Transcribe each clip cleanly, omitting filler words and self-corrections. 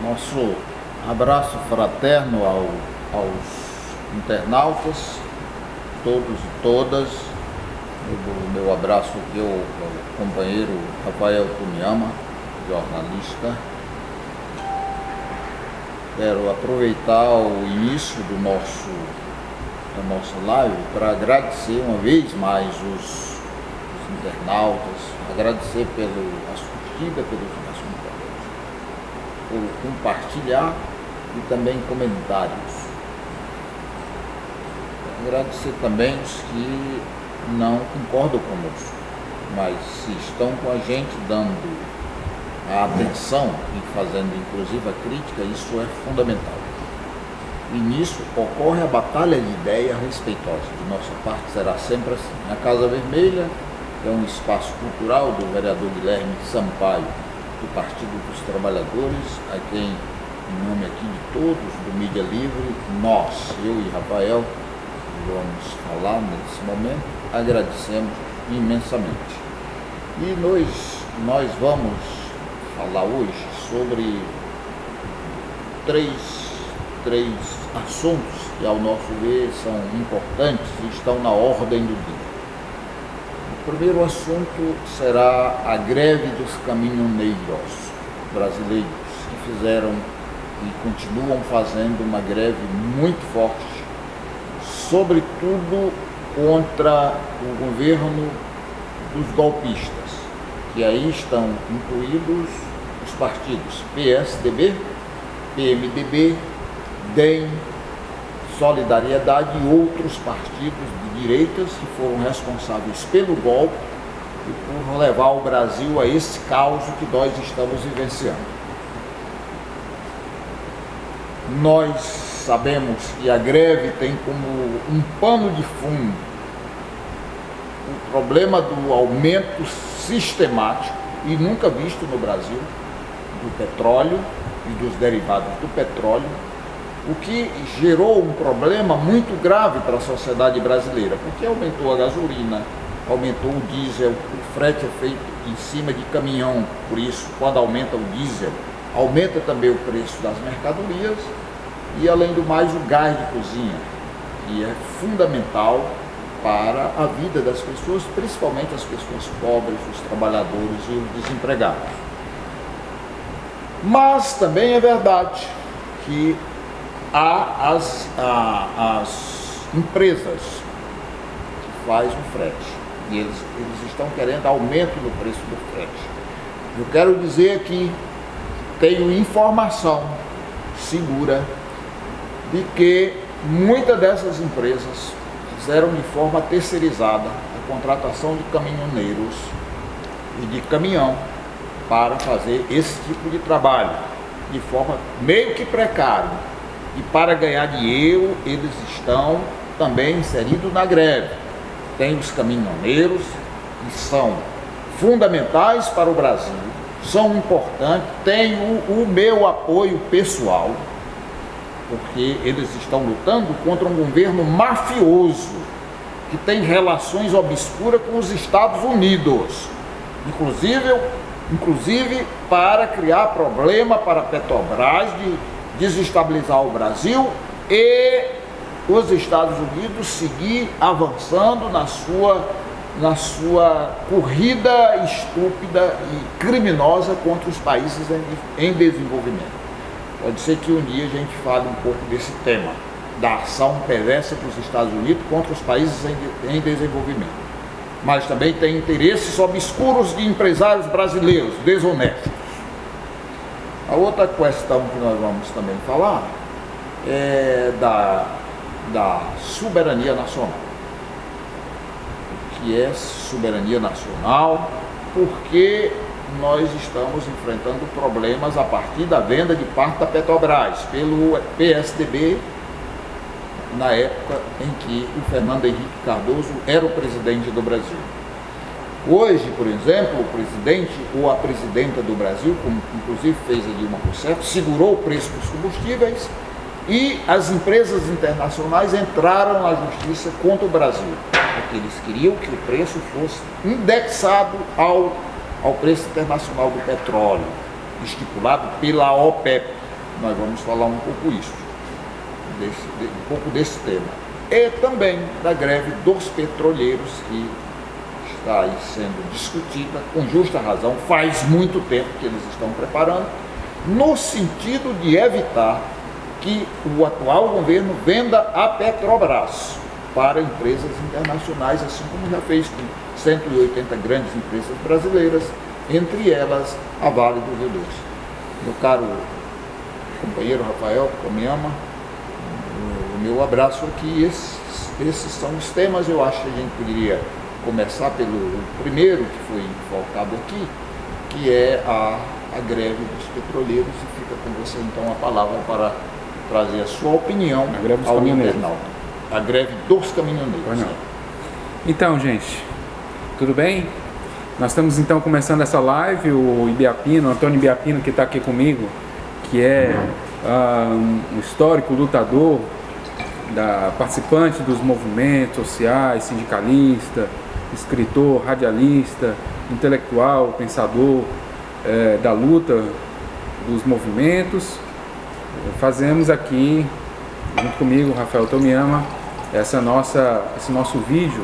Nosso abraço fraterno aos internautas, todos e todas. O meu abraço aqui ao companheiro Rafael Tuniyama, jornalista. Quero aproveitar o início da nossa live para agradecer uma vez mais os internautas, agradecer a curtida, pelos comentários, por compartilhar e também comentários. Agradecer também os que não concordam conosco, mas se estão com a gente dando a atenção e fazendo inclusive a crítica, isso é fundamental. E nisso ocorre a batalha de ideia respeitosa. De nossa parte será sempre assim. A Casa Vermelha é um espaço cultural do vereador Guilherme Sampaio, do Partido dos Trabalhadores, a quem, em nome aqui de todos do Mídia Livre, nós, eu e Rafael, vamos falar nesse momento, agradecemos imensamente. E nós vamos falar hoje sobre três assuntos que, ao nosso ver, são importantes e estão na ordem do dia. O primeiro assunto será a greve dos caminhoneiros brasileiros, que fizeram e continuam fazendo uma greve muito forte, sobretudo contra o governo dos golpistas, que aí estão incluídos os partidos PSDB, PMDB, DEM, Solidariedade e outros partidos de direitas que foram responsáveis pelo golpe e por levar o Brasil a esse caos que nós estamos vivenciando. Nós sabemos que a greve tem como um pano de fundo o problema do aumento sistemático e nunca visto no Brasil do petróleo e dos derivados do petróleo, o que gerou um problema muito grave para a sociedade brasileira, porque aumentou a gasolina, aumentou o diesel, o frete é feito em cima de caminhão, por isso, quando aumenta o diesel, aumenta também o preço das mercadorias e, além do mais, o gás de cozinha, que é fundamental para a vida das pessoas, principalmente as pessoas pobres, os trabalhadores e os desempregados. Mas também é verdade que há as empresas que fazem o frete e eles estão querendo aumento no preço do frete. Eu quero dizer que tenho informação segura de que muitas dessas empresas fizeram de forma terceirizada a contratação de caminhoneiros e de caminhão para fazer esse tipo de trabalho, de forma meio que precária. E para ganhar dinheiro, eles estão também inseridos na greve. Tem os caminhoneiros, que são fundamentais para o Brasil, são importantes, têm o meu apoio pessoal, porque eles estão lutando contra um governo mafioso, que tem relações obscuras com os Estados Unidos, inclusive para criar problema para a Petrobras, de desestabilizar o Brasil e os Estados Unidos seguir avançando na sua corrida estúpida e criminosa contra os países em desenvolvimento. Pode ser que um dia a gente fale um pouco desse tema, da ação perversa dos Estados Unidos contra os países em desenvolvimento. Mas também tem interesses obscuros de empresários brasileiros, desonestos. A outra questão que nós vamos também falar é da soberania nacional. O que é soberania nacional? Porque nós estamos enfrentando problemas a partir da venda de parte da Petrobras pelo PSDB, na época em que o Fernando Henrique Cardoso era o presidente do Brasil. Hoje, por exemplo, o presidente ou a presidenta do Brasil, como inclusive fez a Dilma Rousseff, segurou o preço dos combustíveis e as empresas internacionais entraram na justiça contra o Brasil, porque eles queriam que o preço fosse indexado ao preço internacional do petróleo, estipulado pela OPEP, nós vamos falar um pouco um pouco desse tema. E também da greve dos petroleiros, que está aí sendo discutida, com justa razão, faz muito tempo que eles estão preparando, no sentido de evitar que o atual governo venda a Petrobras para empresas internacionais, assim como já fez com 180 grandes empresas brasileiras, entre elas a Vale do Rio Doce. Meu caro companheiro Rafael Tomiyama, o meu abraço aqui. Esses são os temas. Eu acho que a gente poderia começar pelo primeiro que foi faltado aqui, que é a greve dos petroleiros, e fica com você então a palavra para trazer a sua opinião ao internauta. A greve dos caminhoneiros. Então, gente, tudo bem? Nós estamos então começando essa live. O Ibiapino, Antônio Ibiapino, que está aqui comigo, que é um histórico lutador, participante dos movimentos sociais, sindicalista, escritor, radialista, intelectual, pensador da luta dos movimentos. Fazemos aqui, junto comigo, Rafael Tomiyama, esse nosso vídeo.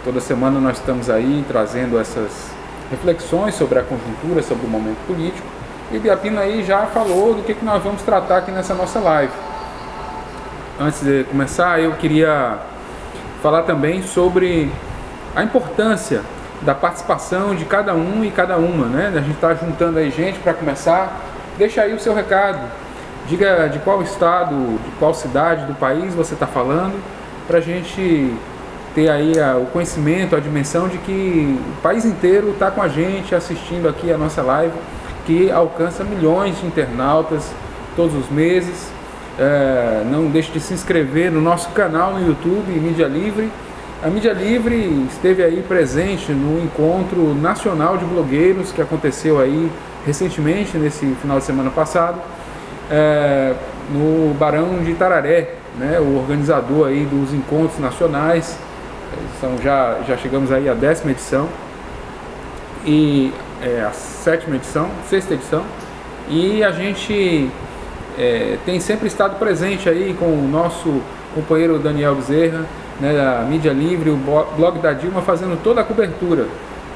Toda semana nós estamos aí trazendo essas reflexões sobre a conjuntura, sobre o momento político. E o Ibiapino aí já falou do que nós vamos tratar aqui nessa nossa live. Antes de começar, eu queria falar também sobre a importância da participação de cada um e cada uma, né? A gente está juntando aí gente para começar. Deixa aí o seu recado. Diga de qual estado, de qual cidade do país você está falando, para a gente ter aí o conhecimento, a dimensão de que o país inteiro está com a gente assistindo aqui a nossa live, que alcança milhões de internautas todos os meses. Não deixe de se inscrever no nosso canal no YouTube, Mídia Livre. A Mídia Livre esteve aí presente no encontro nacional de blogueiros que aconteceu aí recentemente, nesse final de semana passado, no Barão de Itararé, né, o organizador aí dos encontros nacionais. Já chegamos aí à 10ª edição e a 6ª edição, e a gente tem sempre estado presente aí com o nosso companheiro Daniel Bezerra, né, da Mídia Livre, o blog da Dilma, fazendo toda a cobertura.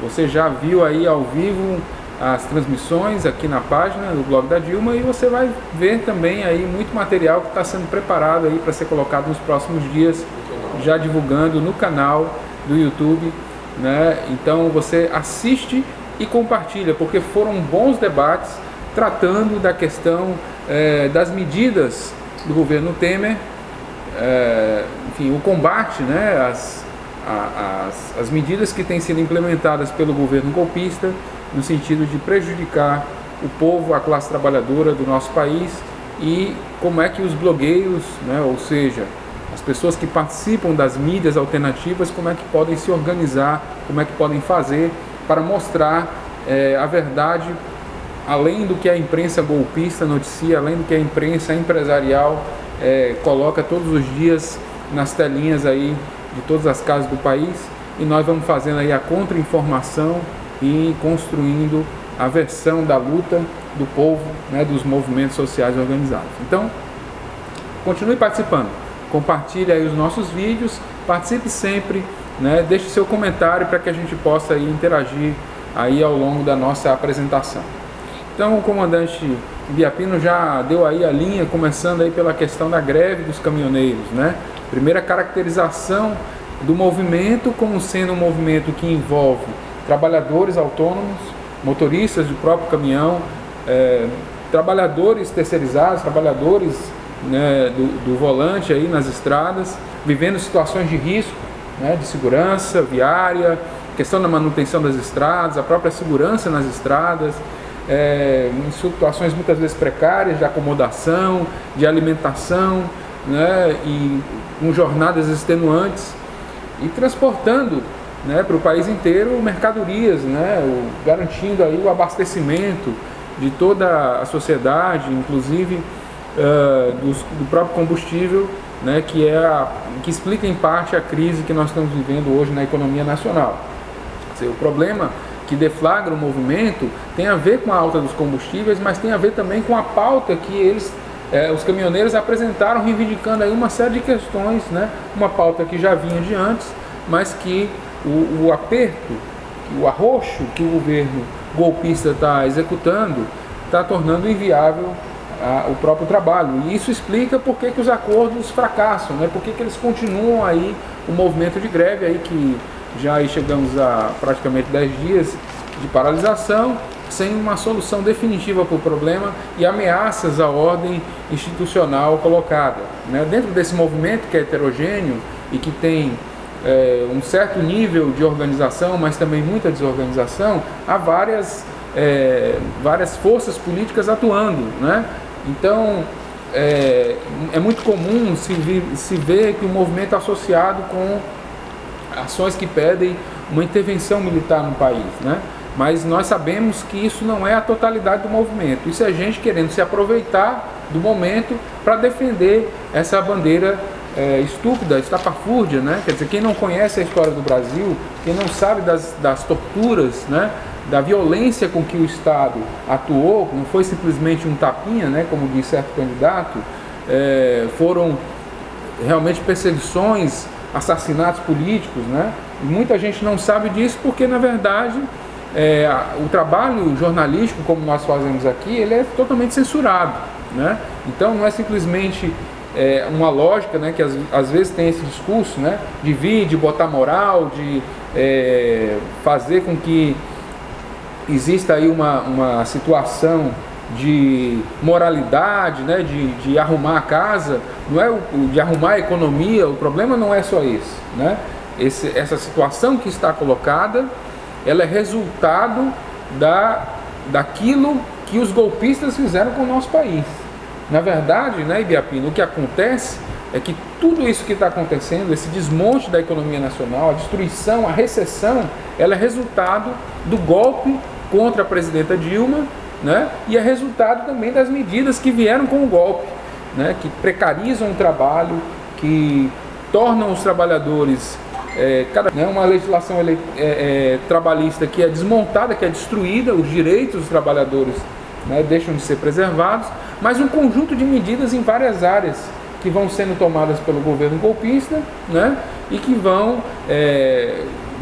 Você já viu aí ao vivo as transmissões aqui na página do blog da Dilma, e você vai ver também aí muito material que está sendo preparado aí para ser colocado nos próximos dias, já divulgando no canal do YouTube, né? Então você assiste e compartilha, porque foram bons debates tratando da questão das medidas do governo Temer, enfim, o combate, né, as medidas que têm sido implementadas pelo governo golpista no sentido de prejudicar o povo, a classe trabalhadora do nosso país, e como é que os blogueiros, né, ou seja, as pessoas que participam das mídias alternativas, como é que podem se organizar, como é que podem fazer para mostrar a verdade, além do que a imprensa golpista noticia, além do que a imprensa empresarial coloca todos os dias nas telinhas aí de todas as casas do país. E nós vamos fazendo aí a contra-informação e construindo a versão da luta do povo, né, dos movimentos sociais organizados. Então, continue participando, compartilhe aí os nossos vídeos, participe sempre, né, deixe seu comentário para que a gente possa aí interagir aí ao longo da nossa apresentação. Então, o comandante Ibiapino já deu aí a linha, começando aí pela questão da greve dos caminhoneiros, né? Primeira caracterização do movimento como sendo um movimento que envolve trabalhadores autônomos, motoristas do próprio caminhão, trabalhadores terceirizados, trabalhadores, né, do volante aí nas estradas, vivendo situações de risco, né, de segurança viária, questão da manutenção das estradas, a própria segurança nas estradas, em situações muitas vezes precárias de acomodação, de alimentação, né, e com jornadas extenuantes, e transportando, né, para o país inteiro mercadorias, né, garantindo aí o abastecimento de toda a sociedade, inclusive do próprio combustível, né, que explica em parte a crise que nós estamos vivendo hoje na economia nacional. O problema que deflagra o movimento tem a ver com a alta dos combustíveis, mas tem a ver também com a pauta que eles, os caminhoneiros apresentaram, reivindicando aí uma série de questões, né? Uma pauta que já vinha de antes, mas que o aperto, o arroxo que o governo golpista está executando está tornando inviável o próprio trabalho. E isso explica por que os acordos fracassam, né? Por que eles continuam aí o movimento de greve, aí que já aí chegamos a praticamente 10 dias de paralisação, sem uma solução definitiva para o problema e ameaças à ordem institucional colocada, né? Dentro desse movimento que é heterogêneo e que tem um certo nível de organização, mas também muita desorganização, há várias forças políticas atuando, né? Então é muito comum se ver que o movimento é associado com ações que pedem uma intervenção militar no país, né? Mas nós sabemos que isso não é a totalidade do movimento. Isso é gente querendo se aproveitar do momento para defender essa bandeira estúpida, estapafúrdia, né? Quer dizer, quem não conhece a história do Brasil, quem não sabe das torturas, né? Da violência com que o Estado atuou, não foi simplesmente um tapinha, né? Como diz certo candidato, foram realmente perseguições, assassinatos políticos, né? E muita gente não sabe disso porque, na verdade, o trabalho jornalístico, como nós fazemos aqui, ele é totalmente censurado, né? Então não é simplesmente uma lógica, né, que às vezes tem esse discurso, né, de vir, de botar moral, de fazer com que exista aí uma situação de moralidade, né, de arrumar a casa, não é de arrumar a economia. O problema não é só esse, né? Essa situação que está colocada, ela é resultado daquilo que os golpistas fizeram com o nosso país. Na verdade, né, Ibiapina, o que acontece é que tudo isso que está acontecendo, esse desmonte da economia nacional, a destruição, a recessão, ela é resultado do golpe contra a presidenta Dilma, né, e é resultado também das medidas que vieram com o golpe, né, que precarizam o trabalho, que tornam os trabalhadores uma legislação trabalhista que é desmontada, que é destruída, os direitos dos trabalhadores, né, deixam de ser preservados, mas um conjunto de medidas em várias áreas que vão sendo tomadas pelo governo golpista, né, e que vão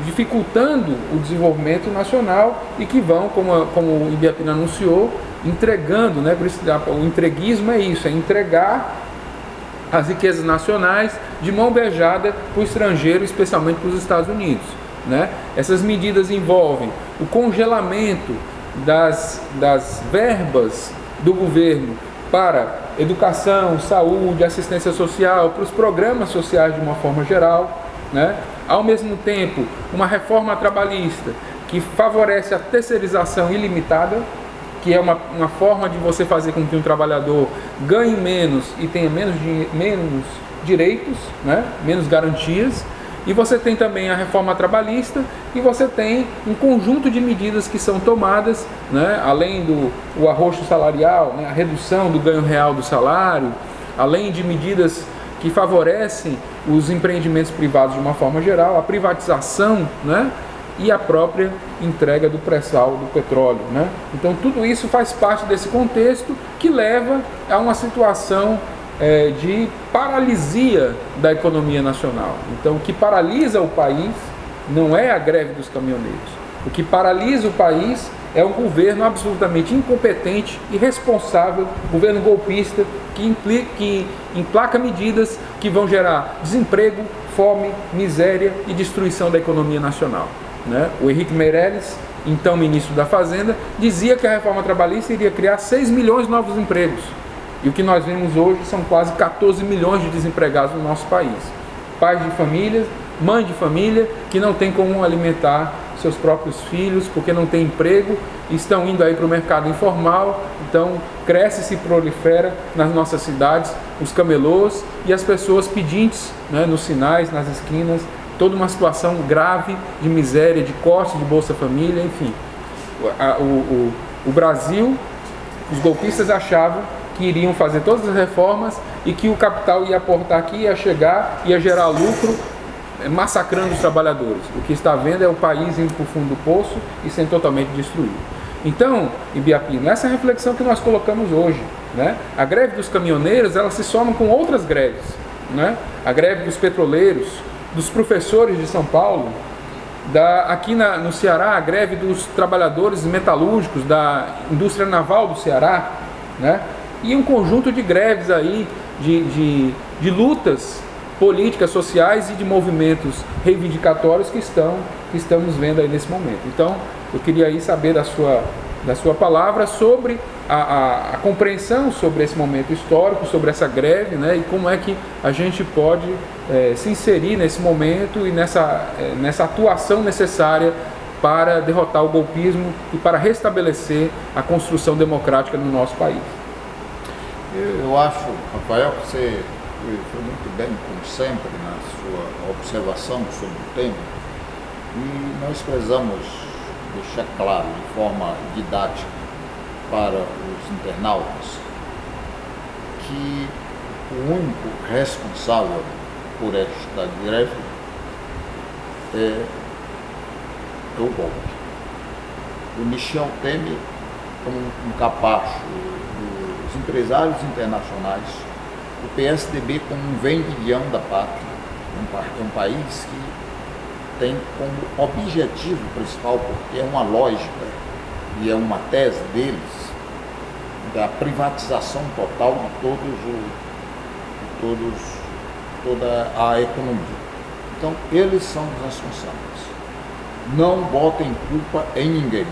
dificultando o desenvolvimento nacional e que vão, como o Ibiapina anunciou, entregando, né, o entreguismo é isso, é entregar as riquezas nacionais de mão beijada para o estrangeiro, especialmente para os Estados Unidos, né? Essas medidas envolvem o congelamento das verbas do governo para educação, saúde, assistência social, para os programas sociais de uma forma geral, né? Ao mesmo tempo, uma reforma trabalhista que favorece a terceirização ilimitada, que é uma forma de você fazer com que um trabalhador ganhe menos e tenha menos direitos, né? Menos garantias. E você tem também a reforma trabalhista e você tem um conjunto de medidas que são tomadas, né? Além do arroxo salarial, né? A redução do ganho real do salário, além de medidas que favorecem os empreendimentos privados de uma forma geral, a privatização, né? E a própria entrega do pré-sal do petróleo, né? Então tudo isso faz parte desse contexto que leva a uma situação de paralisia da economia nacional. Então o que paralisa o país não é a greve dos caminhoneiros. O que paralisa o país é um governo absolutamente incompetente, irresponsável, governo golpista, que emplaca medidas que vão gerar desemprego, fome, miséria e destruição da economia nacional, né? O Henrique Meirelles, então ministro da Fazenda, dizia que a reforma trabalhista iria criar 6 milhões de novos empregos. E o que nós vemos hoje são quase 14 milhões de desempregados no nosso país. Pais de família, mãe de família, que não tem como alimentar seus próprios filhos, porque não tem emprego, estão indo aí para o mercado informal. Então cresce e se prolifera nas nossas cidades os camelôs e as pessoas pedintes, né, nos sinais, nas esquinas. Toda uma situação grave de miséria, de corte de Bolsa Família, enfim. O Brasil, os golpistas achavam que iriam fazer todas as reformas e que o capital ia aportar aqui, ia chegar, ia gerar lucro massacrando os trabalhadores. O que está vendo é o país indo para o fundo do poço e sendo totalmente destruído. Então, Ibiapina, essa é a reflexão que nós colocamos hoje, né? A greve dos caminhoneiros, ela se soma com outras greves, né? A greve dos petroleiros, dos professores de São Paulo, aqui no Ceará, a greve dos trabalhadores metalúrgicos da indústria naval do Ceará, né? E um conjunto de greves aí, de lutas políticas, sociais e de movimentos reivindicatórios que estamos vendo aí nesse momento. Então, eu queria aí saber da sua palavra sobre a compreensão sobre esse momento histórico, sobre essa greve, né, e como é que a gente pode se inserir nesse momento e nessa atuação necessária para derrotar o golpismo e para restabelecer a construção democrática no nosso país. Eu acho, Rafael, que você foi muito bem, como sempre, na sua observação sobre o tema, e nós precisamos deixar claro, de forma didática, para os internautas, que o único responsável por esta greve é o golpe. O Michel Temer, como um capacho dos empresários internacionais, o PSDB como um vendilhão da pátria, um país que tem como objetivo principal, porque é uma lógica e é uma tese deles, da privatização total de toda a economia. Então, eles são os responsáveis. Não botem culpa em ninguém,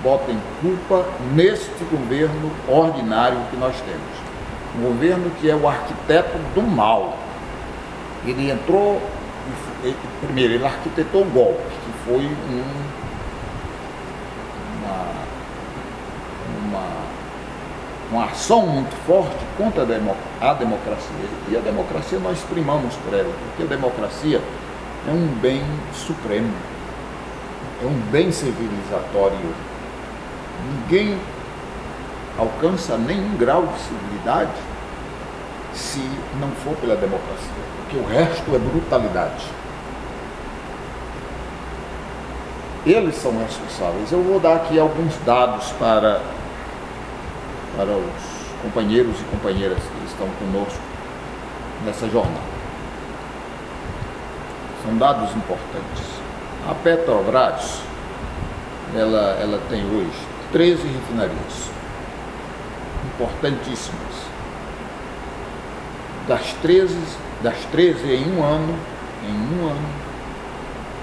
botem culpa neste governo ordinário que nós temos. Um governo que é o arquiteto do mal. Ele entrou, primeiro, ele arquitetou o golpe, que foi uma ação muito forte contra a democracia. E a democracia nós primamos por ela, porque a democracia é um bem supremo, é um bem civilizatório. Ninguém alcança nenhum grau de civilidade se não for pela democracia, porque o resto é brutalidade. Eles são responsáveis. Eu vou dar aqui alguns dados para os companheiros e companheiras que estão conosco nessa jornada. São dados importantes. A Petrobras, ela tem hoje 13 refinarias, importantíssimas. Das 13 em um ano,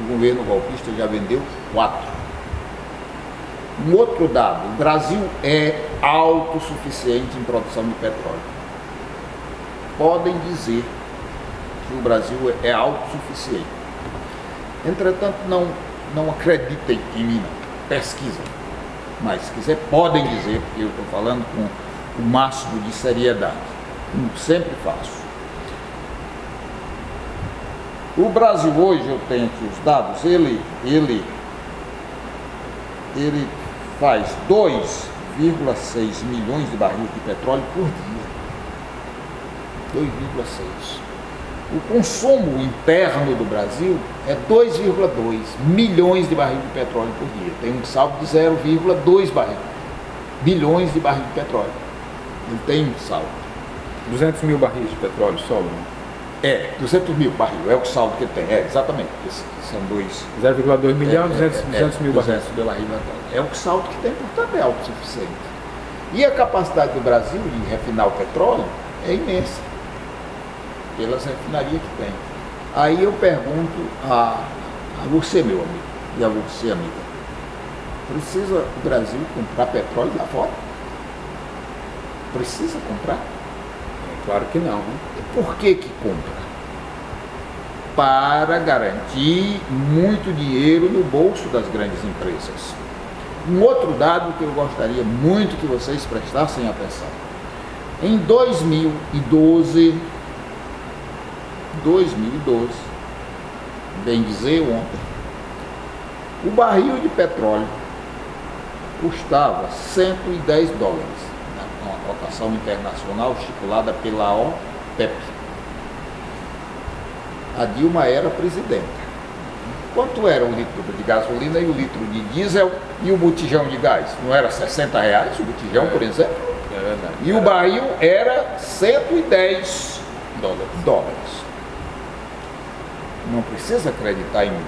o governo golpista já vendeu 4. Um outro dado, o Brasil é autossuficiente em produção de petróleo. Podem dizer que o Brasil é autossuficiente. Entretanto, não acreditem em mim, pesquisem. Mas se quiser, podem dizer, porque eu estou falando com o máximo de seriedade, como sempre faço. O Brasil hoje, eu tenho aqui os dados, ele faz 2,6 milhões de barris de petróleo por dia. 2,6. O consumo interno do Brasil é 2,2 milhões de barris de petróleo por dia. Tem um saldo de 0,2 bilhões de barris de petróleo. Ele tem um saldo. 200 mil barris de petróleo sobram? 200 mil barris, é o saldo que ele tem, exatamente. São 0,2 milhão, 200 mil barris. É o saldo que tem, portanto é autossuficiente. E a capacidade do Brasil de refinar o petróleo é imensa, pelas refinarias que tem. Aí eu pergunto a você, meu amigo, e a você, amiga, precisa o Brasil comprar petróleo lá fora? Precisa comprar? Claro que não. E por que compra? Para garantir muito dinheiro no bolso das grandes empresas. Um outro dado que eu gostaria muito que vocês prestassem atenção. Em 2012, bem dizer ontem, o barril de petróleo custava $110, uma cotação internacional estipulada pela OPEP. a Dilma era presidenta. Quanto era o litro de gasolina e o litro de diesel e o botijão de gás? Não era R$60 o botijão, por exemplo? É verdade. E o barril era 110 dólares. Não precisa acreditar em mim.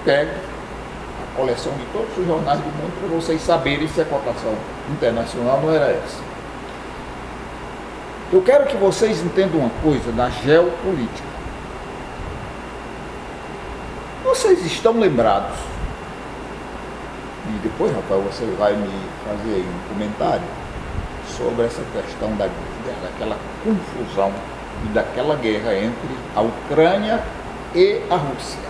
Pegue a coleção de todos os jornais do mundo para vocês saberem se a cotação internacional não era essa. Eu quero que vocês entendam uma coisa na geopolítica. Vocês estão lembrados, e depois, Rafael, você vai me fazer aí um comentário sobre essa questão daquela confusão e daquela guerra entre a Ucrânia e a Rússia.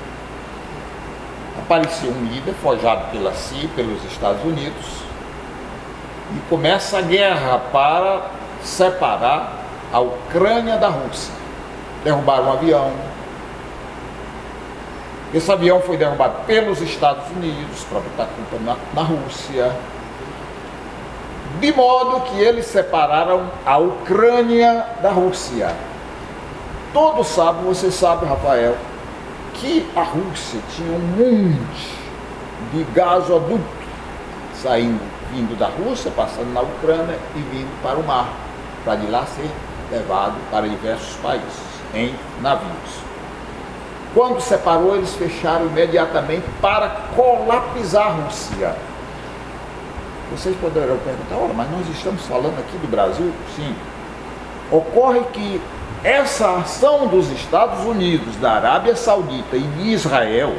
Apareceu um líder forjado pela CIA, pelos Estados Unidos, e começa a guerra para separar a Ucrânia da Rússia. Derrubaram um avião. Esse avião foi derrubado pelos Estados Unidos para botar culpa na Rússia, de modo que eles separaram a Ucrânia da Rússia. Todos sabem, você sabe, Rafael, que a Rússia tinha um monte de gasoduto vindo da Rússia, passando na Ucrânia e vindo para o mar, para de lá ser levado para diversos países em navios. Quando separou, eles fecharam imediatamente para colapsar a Rússia. Vocês poderão perguntar, olha, mas nós estamos falando aqui do Brasil? Sim. Ocorre que essa ação dos Estados Unidos, da Arábia Saudita e de Israel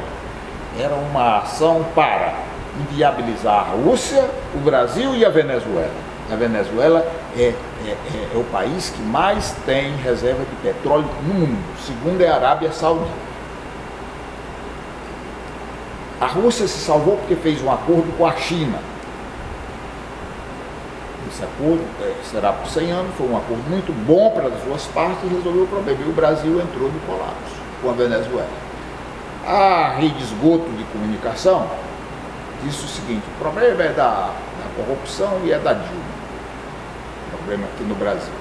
era uma ação para inviabilizar a Rússia, o Brasil e a Venezuela. A Venezuela é o país que mais tem reserva de petróleo no mundo, segundo é a Arábia Saudita. A Rússia se salvou porque fez um acordo com a China. Esse acordo será por 100 anos, foi um acordo muito bom para as duas partes e resolveu o problema. E o Brasil entrou no colapso com a Venezuela. A rede de esgoto de comunicação disse o seguinte: o problema é da corrupção e é da Dilma. O problema aqui no Brasil.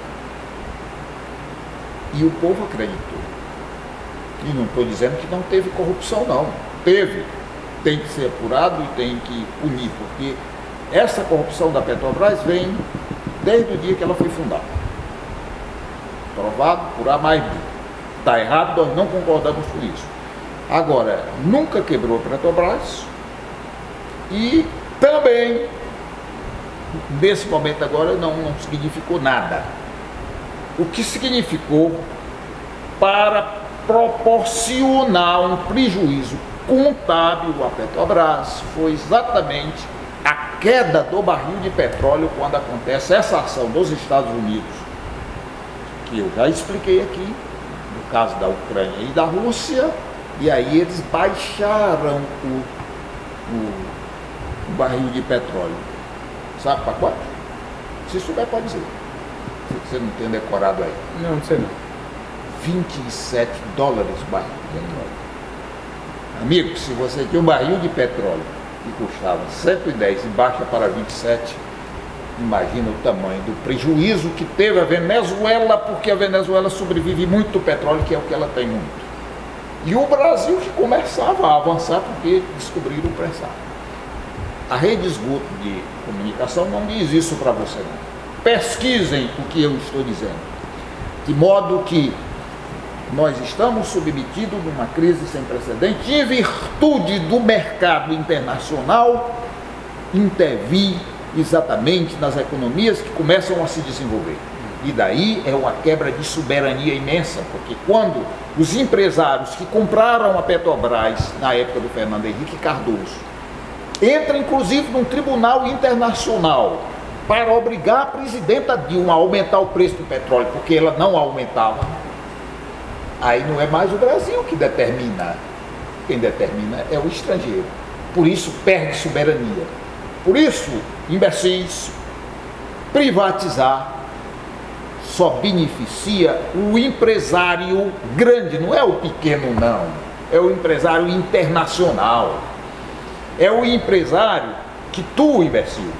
E o povo acreditou. E não estou dizendo que não teve corrupção, não. Teve. Tem que ser apurado e tem que punir, porque essa corrupção da Petrobras vem desde o dia que ela foi fundada. Provado por A mais B. Está errado, nós não concordamos com isso. Agora, nunca quebrou a Petrobras e também, nesse momento agora, não significou nada. O que significou para proporcionar um prejuízo contábil à Petrobras foi exatamente a queda do barril de petróleo quando acontece essa ação dos Estados Unidos, que eu já expliquei aqui, no caso da Ucrânia e da Rússia, e aí eles baixaram o barril de petróleo. Sabe para quanto? Se souber, pode dizer. Se você não tem decorado aí. Não sei não. 27 dólares o barril de petróleo. Amigo, se você tinha um barril de petróleo que custava 110 e baixa para 27, imagina o tamanho do prejuízo que teve a Venezuela, porque a Venezuela sobrevive muito do petróleo, que é o que ela tem muito. E o Brasil que começava a avançar porque descobriram o pré-sal. A rede de esgoto de comunicação não diz isso para você não. Pesquisem o que eu estou dizendo. De modo que nós estamos submetidos a uma crise sem precedentes em virtude do mercado internacional intervir exatamente nas economias que começam a se desenvolver. E daí é uma quebra de soberania imensa, porque quando os empresários que compraram a Petrobras na época do Fernando Henrique Cardoso entram inclusive num tribunal internacional para obrigar a presidenta Dilma a aumentar o preço do petróleo, porque ela não aumentava, aí não é mais o Brasil que determina. Quem determina é o estrangeiro. Por isso perde soberania. Por isso, imbecis, privatizar só beneficia o empresário grande, não é o pequeno não. É o empresário internacional. É o empresário que tu, imbecil,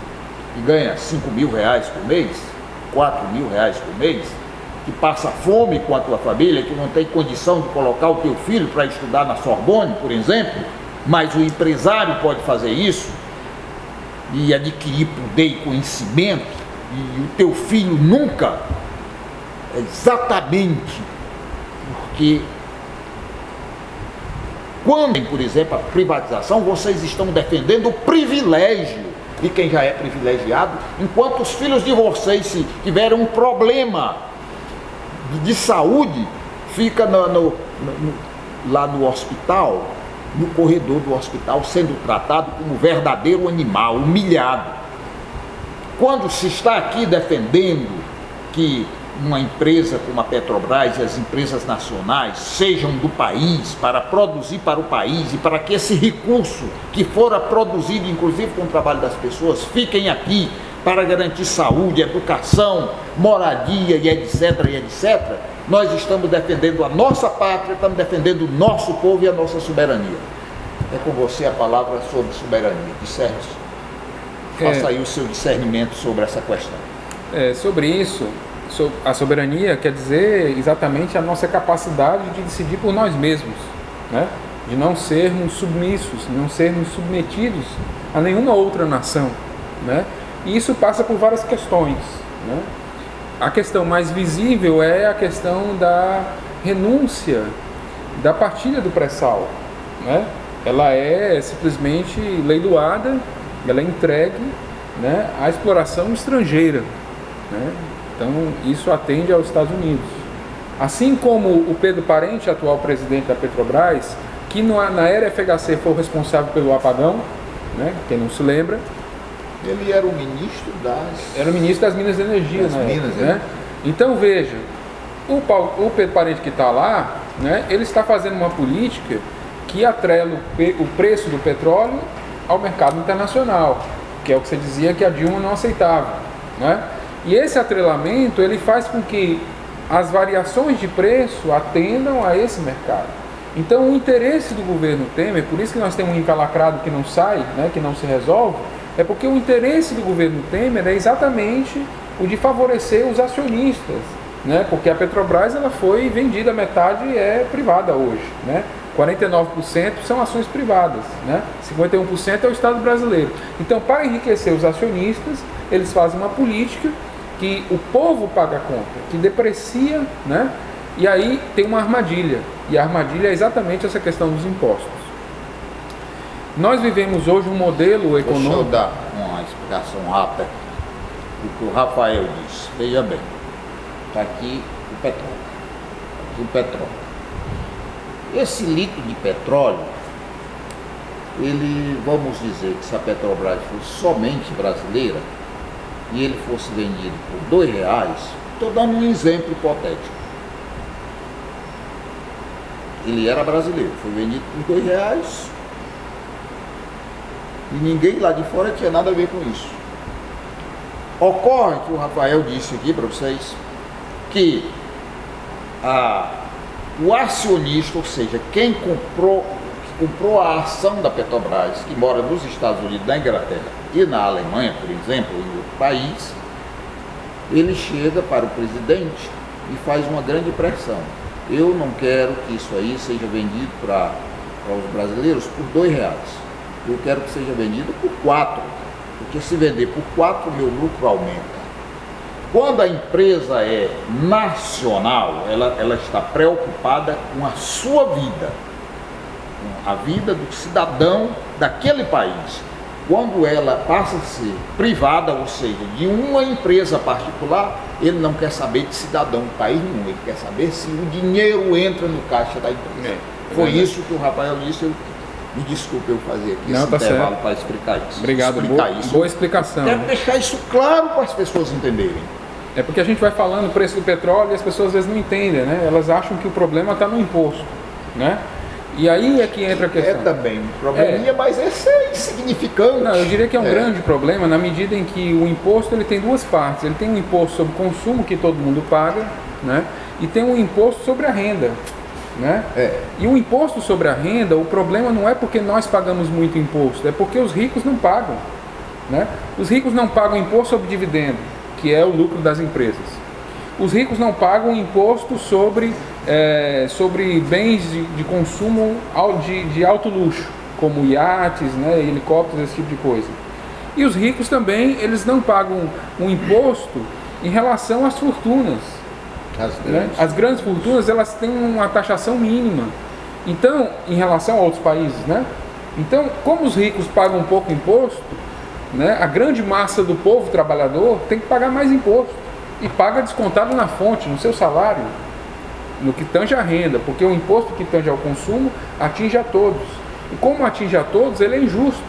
que ganha 5 mil reais por mês, 4 mil reais por mês, que passa fome com a tua família, que não tem condição de colocar o teu filho para estudar na Sorbonne, por exemplo, mas o empresário pode fazer isso e adquirir poder e conhecimento, e o teu filho nunca, exatamente porque quando, por exemplo, a privatização, vocês estão defendendo o privilégio de quem já é privilegiado, enquanto os filhos de vocês, se tiverem um problema de saúde, fica lá no hospital, no corredor do hospital, sendo tratado como verdadeiro animal, humilhado. Quando se está aqui defendendo que uma empresa como a Petrobras e as empresas nacionais sejam do país, para produzir para o país e para que esse recurso que fora produzido, inclusive com o trabalho das pessoas, fiquem aqui para garantir saúde, educação, moradia e etc, e etc, nós estamos defendendo a nossa pátria, estamos defendendo o nosso povo e a nossa soberania. É com você a palavra sobre soberania, discerne. Faça aí o seu discernimento sobre essa questão. Sobre isso, a soberania quer dizer exatamente a nossa capacidade de decidir por nós mesmos, né? De não sermos submissos, não sermos submetidos a nenhuma outra nação, né? E isso passa por várias questões, né? A questão mais visível é a questão da renúncia da partilha do pré-sal, né? Ela é simplesmente leiloada, ela é entregue, né, à exploração estrangeira, né? Então isso atende aos Estados Unidos. Assim como o Pedro Parente, atual presidente da Petrobras, que na era FHC foi o responsável pelo apagão, né? Quem não se lembra. Ele era o ministro das... Era o ministro das Minas de Energia, né? Então veja, o Pedro Parente que está lá, né, ele está fazendo uma política que atrela o preço do petróleo ao mercado internacional, que é o que você dizia que a Dilma não aceitava, né? E esse atrelamento ele faz com que as variações de preço atendam a esse mercado. Então o interesse do governo Temer, por isso que nós temos um encalacrado que não sai, né, que não se resolve, é porque o interesse do governo Temer é exatamente o de favorecer os acionistas, né? Porque a Petrobras ela foi vendida, metade é privada hoje, né? 49% são ações privadas, né? 51% é o Estado brasileiro. Então, para enriquecer os acionistas, eles fazem uma política que o povo paga a conta, que deprecia, né? E aí tem uma armadilha, e a armadilha é exatamente essa questão dos impostos. Nós vivemos hoje um modelo econômico... Deixa eu dar uma explicação rápida do que o Rafael disse. Veja bem, está aqui o petróleo. Aqui o petróleo. Esse litro de petróleo, ele, vamos dizer que se a Petrobras fosse somente brasileira e ele fosse vendido por R$2, estou dando um exemplo hipotético. Ele era brasileiro, foi vendido por R$2 e ninguém lá de fora tinha nada a ver com isso. Ocorre que o Rafael disse aqui para vocês que o acionista, ou seja, quem comprou a ação da Petrobras, que mora nos Estados Unidos, na Inglaterra e na Alemanha, por exemplo, em outro país, ele chega para o presidente e faz uma grande pressão. Eu não quero que isso aí seja vendido para os brasileiros por R$2. Eu quero que seja vendido por 4, porque se vender por 4, meu lucro aumenta. Quando a empresa é nacional, ela está preocupada com a sua vida, com a vida do cidadão daquele país. Quando ela passa a ser privada, ou seja, de uma empresa particular, ele não quer saber de cidadão de país nenhum, ele quer saber se o dinheiro entra no caixa da empresa. Foi isso que o Rafael disse. Me desculpe eu fazer aqui esse intervalo para explicar isso. Obrigado, boa explicação. Quero deixar isso claro para as pessoas entenderem. É porque a gente vai falando o preço do petróleo e as pessoas às vezes não entendem, né? Elas acham que o problema está no imposto, né? E aí é que entra a questão. É também um probleminha, mas esse é insignificante. Não, eu diria que é um grande problema na medida em que o imposto ele tem duas partes. Ele tem um imposto sobre consumo que todo mundo paga, né? E tem um imposto sobre a renda, né? E o imposto sobre a renda, o problema não é porque nós pagamos muito imposto, é porque os ricos não pagam, né? Os ricos não pagam imposto sobre dividendo, que é o lucro das empresas. Os ricos não pagam imposto sobre bens de consumo de alto luxo, como iates, né, helicópteros, esse tipo de coisa. E os ricos também, eles não pagam um imposto em relação às fortunas. As grandes fortunas, elas têm uma taxação mínima. Então, em relação a outros países, né? Então, como os ricos pagam um pouco imposto, né, a grande massa do povo trabalhador tem que pagar mais imposto. E paga descontado na fonte, no seu salário, no que tange a renda, porque o imposto que tange ao consumo atinge a todos. E como atinge a todos, ele é injusto,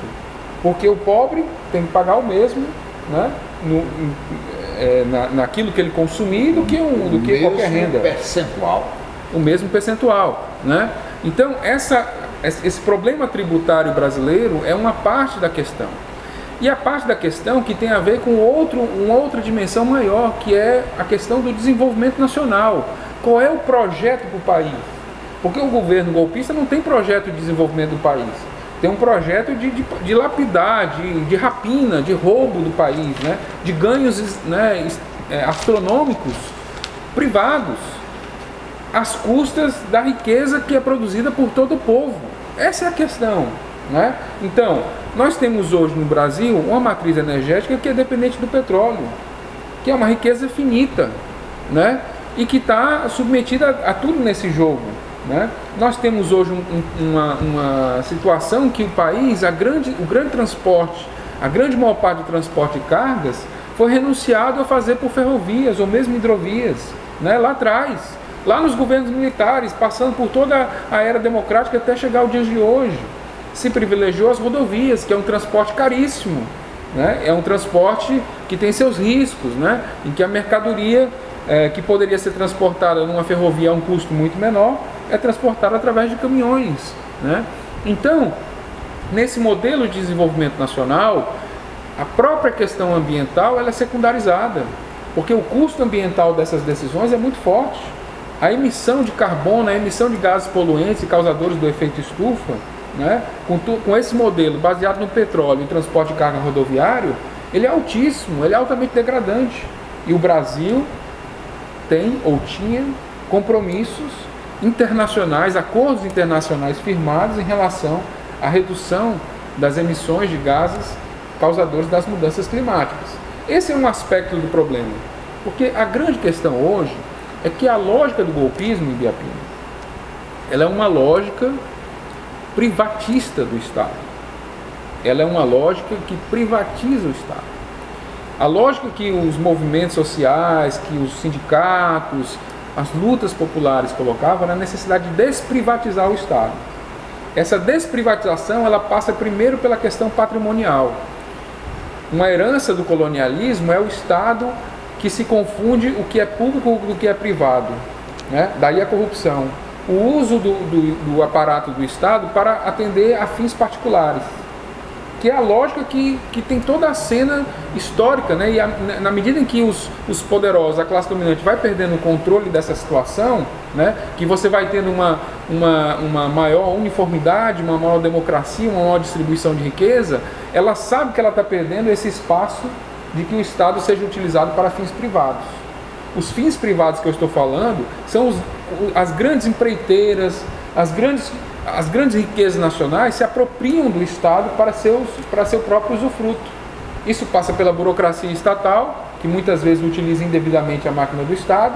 porque o pobre tem que pagar o mesmo, né, naquilo que ele consumir do que qualquer renda. O mesmo percentual, né? Então, esse problema tributário brasileiro é uma parte da questão. E a parte da questão que tem a ver com uma outra dimensão maior, que é a questão do desenvolvimento nacional. Qual é o projeto para o país? Porque o governo golpista não tem projeto de desenvolvimento do país. Tem um projeto de lapidar, de rapina, de roubo do país, né? De ganhos, né, astronômicos privados, às custas da riqueza que é produzida por todo o povo. Essa é a questão, né? Então, nós temos hoje no Brasil uma matriz energética que é dependente do petróleo, que é uma riqueza finita, né? E que está submetida a tudo nesse jogo, né? Nós temos hoje uma situação que o país, o grande transporte, a grande maior parte do transporte de cargas foi renunciado a fazer por ferrovias ou mesmo hidrovias, né? Lá atrás, lá nos governos militares, passando por toda a era democrática até chegar ao dia de hoje. Se privilegiou as rodovias, que é um transporte caríssimo, né? É um transporte que tem seus riscos, né? Em que a mercadoria que poderia ser transportada numa ferrovia a um custo muito menor é transportada através de caminhões, né? Então, nesse modelo de desenvolvimento nacional, a própria questão ambiental ela é secundarizada, porque o custo ambiental dessas decisões é muito forte. A emissão de carbono, a emissão de gases poluentes e causadores do efeito estufa, né, com esse modelo baseado no petróleo e transporte de carga rodoviário, ele é altíssimo, ele é altamente degradante. E o Brasil tem ou tinha compromissos internacionais, acordos internacionais firmados em relação à redução das emissões de gases causadores das mudanças climáticas. Esse é um aspecto do problema, porque a grande questão hoje é que a lógica do golpismo em Ibiapina, ela é uma lógica privatista do Estado. Ela é uma lógica que privatiza o Estado. A lógica que os movimentos sociais, que os sindicatos, as lutas populares colocavam era a necessidade de desprivatizar o Estado. Essa desprivatização ela passa primeiro pela questão patrimonial. Uma herança do colonialismo é o Estado que se confunde o que é público com o que é privado, né? Daí a corrupção. O uso do aparato do Estado para atender a fins particulares, que é a lógica que tem toda a cena histórica, né? E na medida em que os poderosos, a classe dominante, vai perdendo o controle dessa situação, né? Que você vai tendo uma maior uniformidade, uma maior democracia, uma maior distribuição de riqueza, ela sabe que ela está perdendo esse espaço de que o Estado seja utilizado para fins privados. Os fins privados que eu estou falando são as grandes empreiteiras, as grandes riquezas nacionais se apropriam do Estado para seu próprio usufruto. Isso passa pela burocracia estatal, que muitas vezes utiliza indevidamente a máquina do Estado,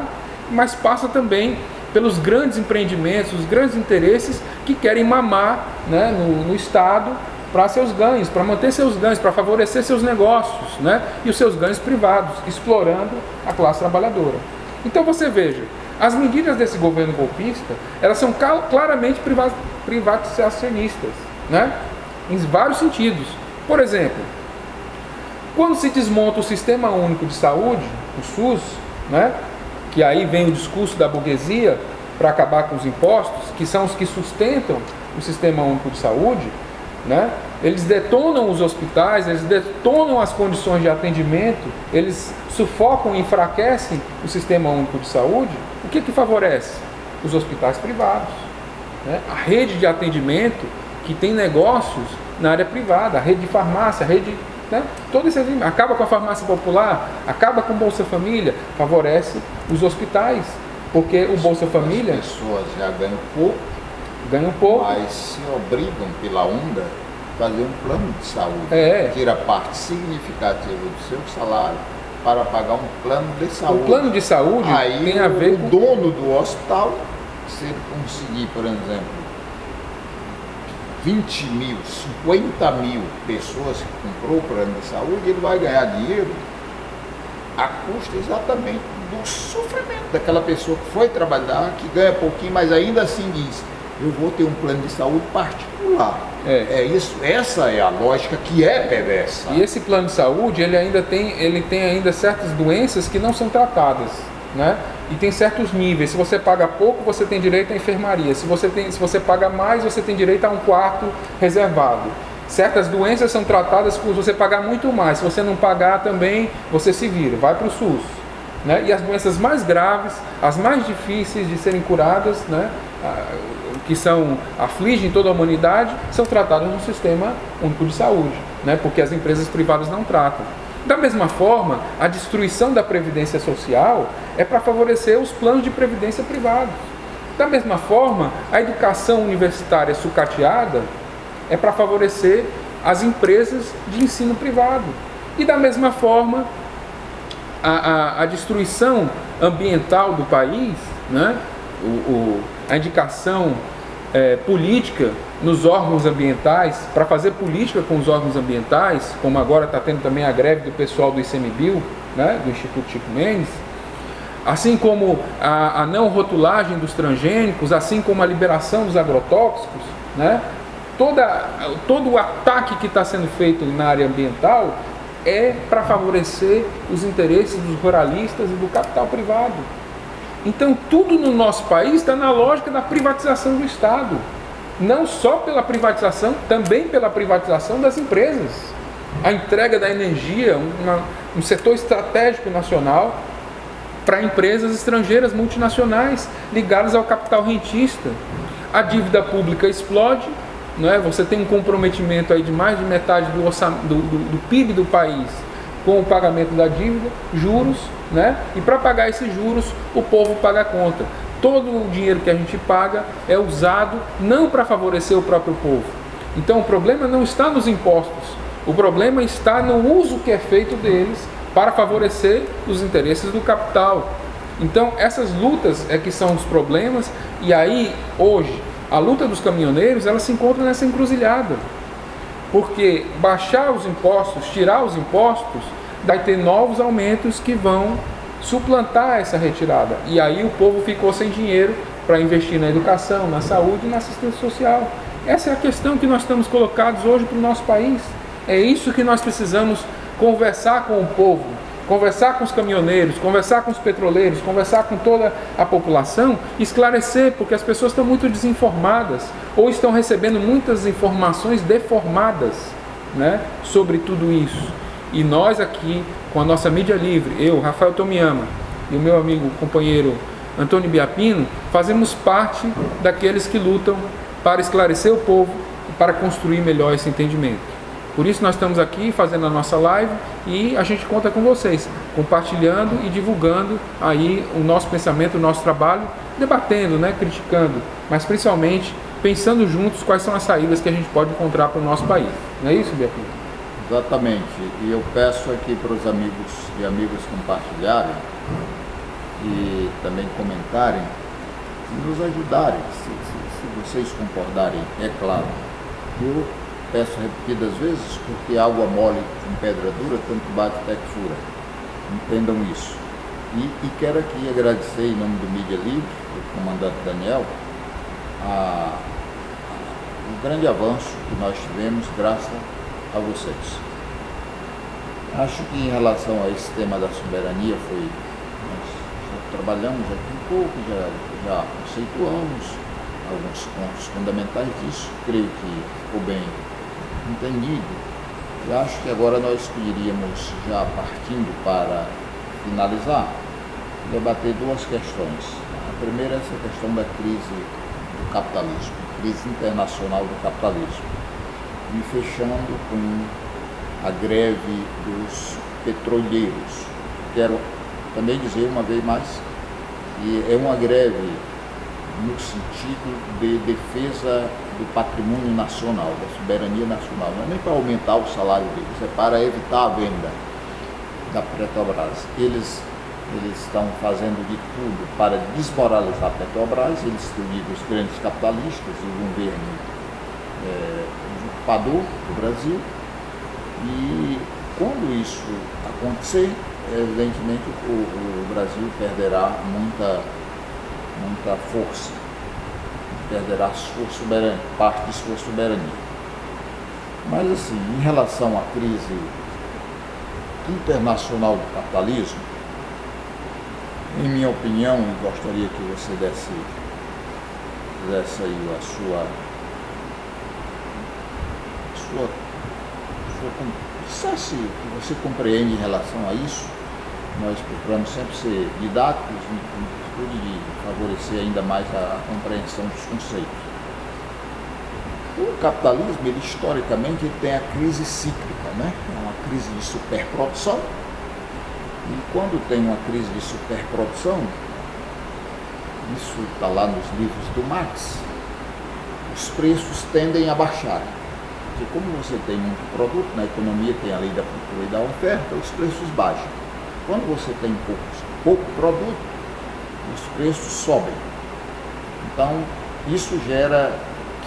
mas passa também pelos grandes empreendimentos, os grandes interesses que querem mamar, né, no Estado para seus ganhos, para manter seus ganhos, para favorecer seus negócios, né, e os seus ganhos privados, explorando a classe trabalhadora. Então você veja, as medidas desse governo golpista, elas são claramente privatizacionistas, né, em vários sentidos. Por exemplo, quando se desmonta o Sistema Único de Saúde, o SUS, né, que aí vem o discurso da burguesia para acabar com os impostos, que são os que sustentam o Sistema Único de Saúde, né? Eles detonam os hospitais, eles detonam as condições de atendimento, eles sufocam e enfraquecem o Sistema Único de Saúde. O que favorece? Os hospitais privados, né? A rede de atendimento que tem negócios na área privada, a rede de farmácia, a rede né? Todo esse acaba com a farmácia popular, acaba com o Bolsa Família, favorece os hospitais, porque o Bolsa Família... As pessoas já ganham pouco, mas se obrigam pela onda a fazer um plano de saúde, tira parte significativa do seu salário para pagar um plano de saúde. O plano de saúde aí tem a ver com o dono do hospital, se ele conseguir, por exemplo, 20 mil, 50 mil pessoas que comprou o plano de saúde, ele vai ganhar dinheiro a custa exatamente do sofrimento daquela pessoa que foi trabalhar, que ganha pouquinho, mas ainda assim diz, eu vou ter um plano de saúde particular. É isso, essa é a lógica que é perversa. E esse plano de saúde, ele tem ainda certas doenças que não são tratadas, né? E tem certos níveis. Se você paga pouco, você tem direito à enfermaria. Se você paga mais, você tem direito a um quarto reservado. Certas doenças são tratadas se você pagar muito mais. Se você não pagar também, você se vira, vai para o SUS, né? E as doenças mais graves, as mais difíceis de serem curadas, né, que afligem toda a humanidade, são tratadas no Sistema Único de Saúde, né, porque as empresas privadas não tratam. Da mesma forma, a destruição da Previdência Social é para favorecer os planos de previdência privados. Da mesma forma, a educação universitária sucateada é para favorecer as empresas de ensino privado. E da mesma forma, a destruição ambiental do país, né? A indicação política nos órgãos ambientais, para fazer política com os órgãos ambientais, como agora está tendo também a greve do pessoal do ICMBio, né? Do Instituto Chico Mendes, assim como a não rotulagem dos transgênicos, assim como a liberação dos agrotóxicos, né? Todo o ataque que está sendo feito na área ambiental é para favorecer os interesses dos ruralistas e do capital privado. Então tudo no nosso país está na lógica da privatização do Estado. Não só pela privatização, também pela privatização das empresas. A entrega da energia, um setor estratégico nacional, para empresas estrangeiras multinacionais ligadas ao capital rentista. A dívida pública explode, não é? Você tem um comprometimento aí de mais de metade do PIB do país com o pagamento da dívida, juros, né? E para pagar esses juros, o povo paga a conta. Todo o dinheiro que a gente paga é usado não para favorecer o próprio povo. Então o problema não está nos impostos, o problema está no uso que é feito deles para favorecer os interesses do capital. Então essas lutas é que são os problemas, e aí hoje a luta dos caminhoneiros, ela se encontra nessa encruzilhada. Porque baixar os impostos, tirar os impostos, vai ter novos aumentos que vão suplantar essa retirada. E aí o povo ficou sem dinheiro para investir na educação, na saúde e na assistência social. Essa é a questão que nós estamos colocados hoje para o nosso país. É isso que nós precisamos conversar com o povo, conversar com os caminhoneiros, conversar com os petroleiros, conversar com toda a população, esclarecer, porque as pessoas estão muito desinformadas ou estão recebendo muitas informações deformadas, né, sobre tudo isso. E nós aqui, com a nossa mídia livre, eu, Rafael Tomiyama, e o meu amigo, companheiro Antônio Biapino, fazemos parte daqueles que lutam para esclarecer o povo e para construir melhor esse entendimento. Por isso nós estamos aqui fazendo a nossa live e a gente conta com vocês, compartilhando e divulgando aí o nosso pensamento, o nosso trabalho, debatendo, né, criticando, mas principalmente pensando juntos quais são as saídas que a gente pode encontrar para o nosso país. Não é isso, Biapino? Exatamente. E eu peço aqui para os amigos e amigas compartilharem e também comentarem e nos ajudarem, se vocês concordarem, é claro. Eu peço repetidas vezes, porque água mole com pedra dura, tanto bate até que fura. Entendam isso. E quero aqui agradecer, em nome do Mídia Livre, do comandante Daniel, o grande avanço que nós tivemos graças a vocês. Acho que em relação a esse tema da soberania, nós já trabalhamos aqui um pouco, já conceituamos alguns pontos fundamentais disso, creio que ficou bem entendido. E acho que agora nós iríamos, já partindo para finalizar, debater duas questões. A primeira é essa questão da crise do capitalismo, crise internacional do capitalismo, e fechando com a greve dos petroleiros. Quero também dizer uma vez mais que é uma greve no sentido de defesa do patrimônio nacional, da soberania nacional. Não é nem para aumentar o salário deles, é para evitar a venda da Petrobras. Eles estão fazendo de tudo para desmoralizar a Petrobras, eles estudam os grandes capitalistas, o governo usurpador do Brasil, e quando isso acontecer, evidentemente o Brasil perderá muita força, perderá sua soberania, parte de sua soberania. Mas assim, em relação à crise internacional do capitalismo, em minha opinião, e gostaria que você desse aí dissesse o que você compreende em relação a isso. Nós procuramos sempre ser didáticos em virtude de favorecer ainda mais a compreensão dos conceitos. O capitalismo, ele historicamente, ele tem a crise cíclica, né? É uma crise de superprodução. E quando tem uma crise de superprodução, isso está lá nos livros do Marx, os preços tendem a baixar. Porque como você tem muito produto, na economia tem a lei da procura e da oferta, os preços baixam. Quando você tem pouco produto, os preços sobem. Então, isso gera,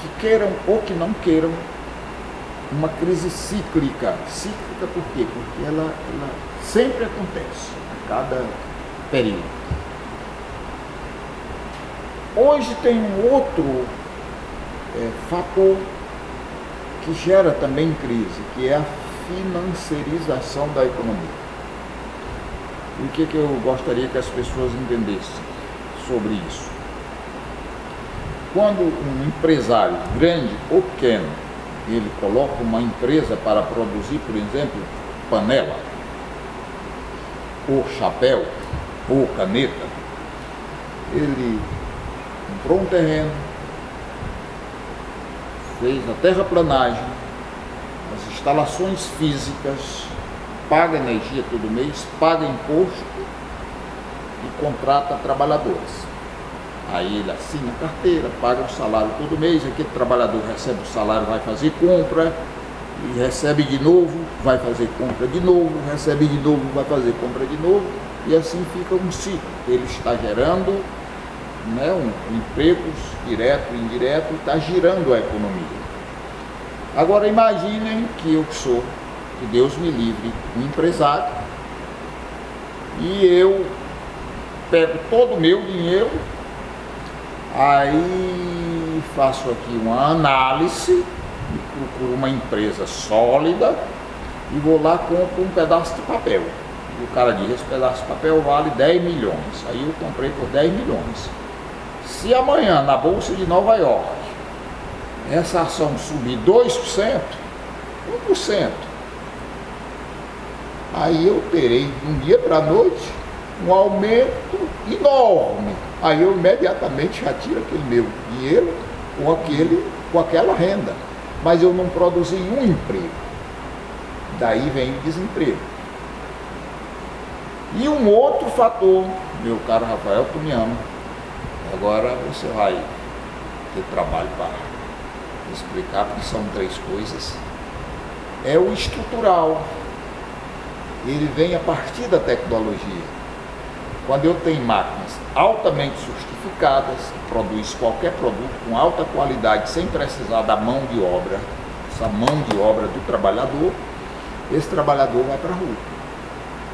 que queiram ou que não queiram, uma crise cíclica. Cíclica por quê? Porque ela sempre acontece, a cada período. Hoje tem um outro fator que gera também crise, que é a financiarização da economia. E o que eu gostaria que as pessoas entendessem sobre isso? Quando um empresário, grande ou pequeno, ele coloca uma empresa para produzir, por exemplo, panela, ou chapéu, ou caneta, ele comprou um terreno, fez a terraplanagem, as instalações físicas, paga energia todo mês, paga imposto e contrata trabalhadores. Aí ele assina a carteira, paga o salário todo mês, aquele trabalhador recebe o salário, vai fazer compra, e recebe de novo, vai fazer compra de novo, recebe de novo, vai fazer compra de novo, e assim fica um ciclo. Ele está gerando empregos direto e indireto, e está girando a economia. Agora imaginem que eu sou, que Deus me livre, um empresário, e eu pego todo o meu dinheiro, aí faço aqui uma análise, procuro uma empresa sólida e vou lá e compro um pedaço de papel. E o cara diz, esse pedaço de papel vale 10 milhões. Aí eu comprei por 10 milhões. Se amanhã, na Bolsa de Nova York, essa ação subir 2%, 1%, aí eu terei, de um dia para a noite, um aumento enorme. Aí eu imediatamente já tiro aquele meu dinheiro com aquela renda. Mas eu não produzi um emprego. Daí vem o desemprego. E um outro fator, meu caro Rafael, tu me ama. Agora você vai ter trabalho para explicar, porque são 3 coisas. É o estrutural. Ele vem a partir da tecnologia. Quando eu tenho máquinas altamente sofisticadas, que produzem qualquer produto com alta qualidade, sem precisar da mão de obra, essa mão de obra do trabalhador, esse trabalhador vai para a rua.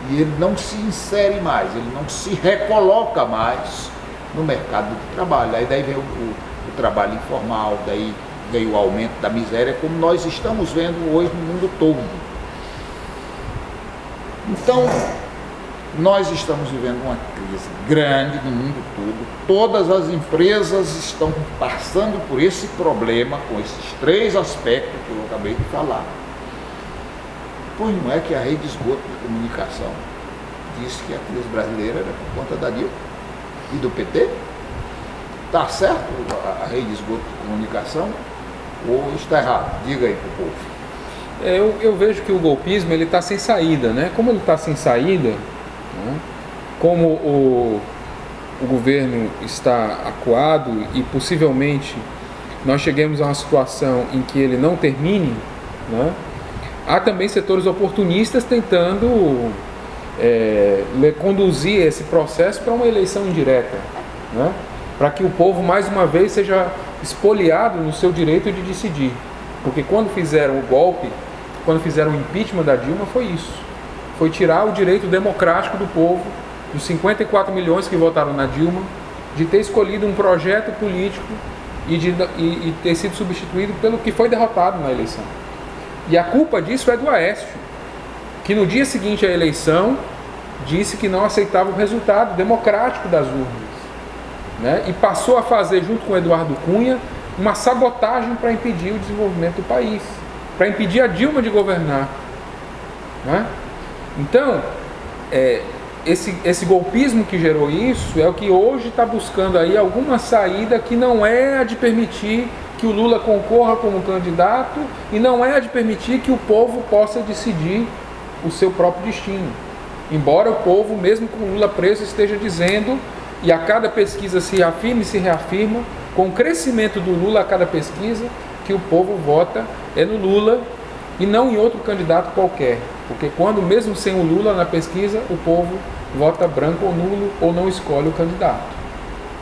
E ele não se insere mais, ele não se recoloca mais no mercado de trabalho. Aí daí vem o trabalho informal, daí vem o aumento da miséria, como nós estamos vendo hoje no mundo todo. Então, nós estamos vivendo uma crise grande no mundo todo. Todas as empresas estão passando por esse problema, com esses 3 aspectos que eu acabei de falar. Pois não é que a rede de esgoto de comunicação disse que a crise brasileira era por conta da Dilma e do PT? Está certo a rede de esgoto de comunicação ou está errado? Diga aí para o povo. Eu vejo que o golpismo ele está sem saída, né? Como ele está sem saída, né? Como o governo está acuado e possivelmente nós cheguemos a uma situação em que ele não termine, né? Há também setores oportunistas tentando conduzir esse processo para uma eleição indireta, né? Para que o povo mais uma vez seja expoliado no seu direito de decidir. Porque quando fizeram o golpe, quando fizeram o impeachment da Dilma, foi isso. Foi tirar o direito democrático do povo, dos 54 milhões que votaram na Dilma, de ter escolhido um projeto político e ter sido substituído pelo que foi derrotado na eleição. E a culpa disso é do Aécio, que no dia seguinte à eleição disse que não aceitava o resultado democrático das urnas, né? E passou a fazer, junto com Eduardo Cunha, uma sabotagem para impedir o desenvolvimento do país, para impedir a Dilma de governar, né? Então, esse golpismo que gerou isso é o que hoje está buscando aí alguma saída que não é a de permitir que o Lula concorra como candidato e não é a de permitir que o povo possa decidir o seu próprio destino. Embora o povo, mesmo com o Lula preso, esteja dizendo, e a cada pesquisa se afirma e se reafirma, com o crescimento do Lula a cada pesquisa, que o povo vota no Lula e não em outro candidato qualquer. Porque quando, mesmo sem o Lula na pesquisa, o povo vota branco ou nulo ou não escolhe o candidato,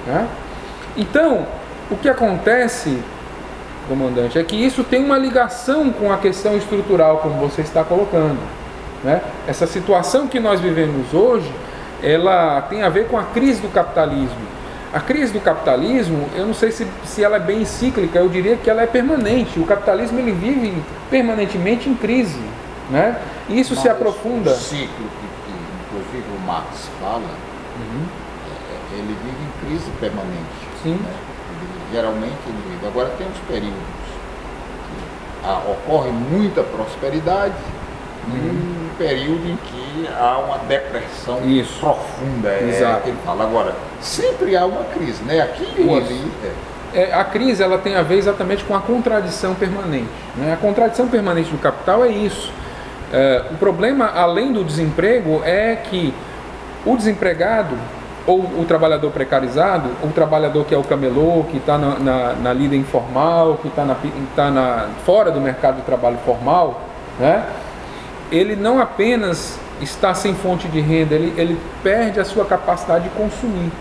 né? Então, o que acontece, comandante, é que isso tem uma ligação com a questão estrutural, como você está colocando, né? Essa situação que nós vivemos hoje, ela tem a ver com a crise do capitalismo. A crise do capitalismo, eu não sei se ela é bem cíclica, eu diria que ela é permanente. O capitalismo ele vive permanentemente em crise, né? E isso se aprofunda. O ciclo que inclusive o Marx fala, ele vive em crise permanente. Sim. Né? Geralmente ele vive. Agora tem uns períodos que ocorre muita prosperidade, um período em que há uma depressão profunda. Exato. Ele fala. Agora, sempre há uma crise, né? Aqui ou ali. A crise ela tem a ver exatamente com a contradição permanente, né? A contradição permanente do capital é isso. O problema, além do desemprego, é que o desempregado, ou o trabalhador precarizado, o trabalhador que é o camelô, que está na lida informal, que está fora do mercado de trabalho formal, né? Ele não apenas está sem fonte de renda, ele perde a sua capacidade de consumir.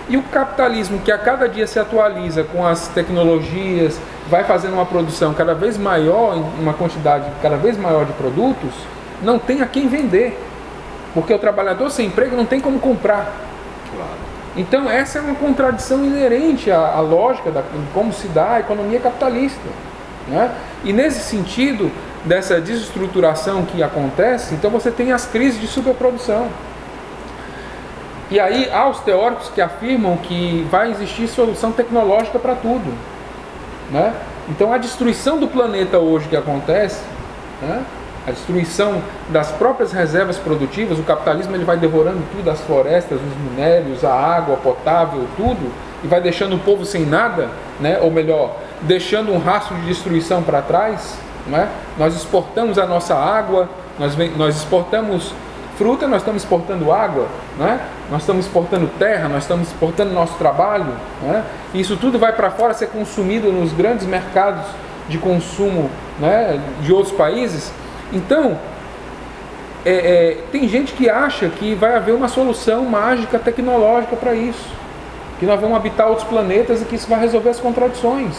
E o capitalismo, que a cada dia se atualiza com as tecnologias, vai fazendo uma produção cada vez maior, uma quantidade cada vez maior de produtos, não tem a quem vender, porque o trabalhador sem emprego não tem como comprar. Claro. Então essa é uma contradição inerente à lógica de como se dá a economia capitalista, né? E nesse sentido, dessa desestruturação que acontece, então você tem as crises de superprodução. E aí há os teóricos que afirmam que vai existir solução tecnológica para tudo, né? Então a destruição do planeta hoje que acontece, né? A destruição das próprias reservas produtivas, o capitalismo ele vai devorando tudo, as florestas, os minérios, a água potável, tudo, e vai deixando o povo sem nada, né? Ou melhor, deixando um rastro de destruição para trás, né? Nós exportamos a nossa água, nós exportamos fruta, nós estamos exportando água, né? Nós estamos exportando terra, nós estamos exportando nosso trabalho, né? E isso tudo vai para fora ser consumido nos grandes mercados de consumo, né, de outros países. Então, tem gente que acha que vai haver uma solução mágica tecnológica para isso, que nós vamos habitar outros planetas e que isso vai resolver as contradições,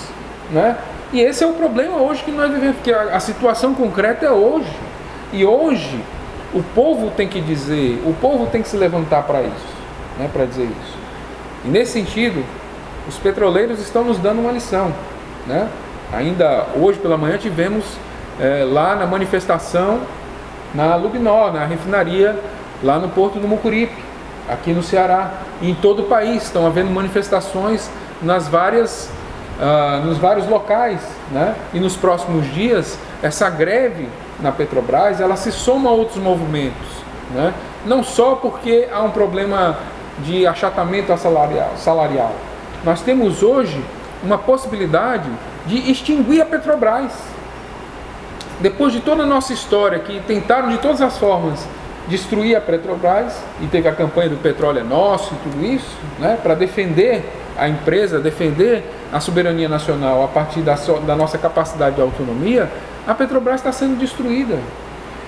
né? E esse é o problema hoje que nós vivemos, porque a situação concreta é hoje. E hoje o povo tem que dizer, o povo tem que se levantar para isso, né, para dizer isso. E nesse sentido, os petroleiros estão nos dando uma lição, né? Ainda hoje pela manhã tivemos lá na manifestação na Lubinó, na refinaria, lá no Porto do Mucuripe, aqui no Ceará. E em todo o país estão havendo manifestações nos vários locais, né? E nos próximos dias, essa greve na Petrobras, ela se soma a outros movimentos, né? Não só porque há um problema de achatamento salarial. Nós temos hoje uma possibilidade de extinguir a Petrobras. depois de toda a nossa história, que tentaram de todas as formas destruir a Petrobras, e teve a campanha do petróleo é nosso e tudo isso, né, para defender a empresa, defender a soberania nacional a partir da nossa capacidade de autonomia, a Petrobras está sendo destruída.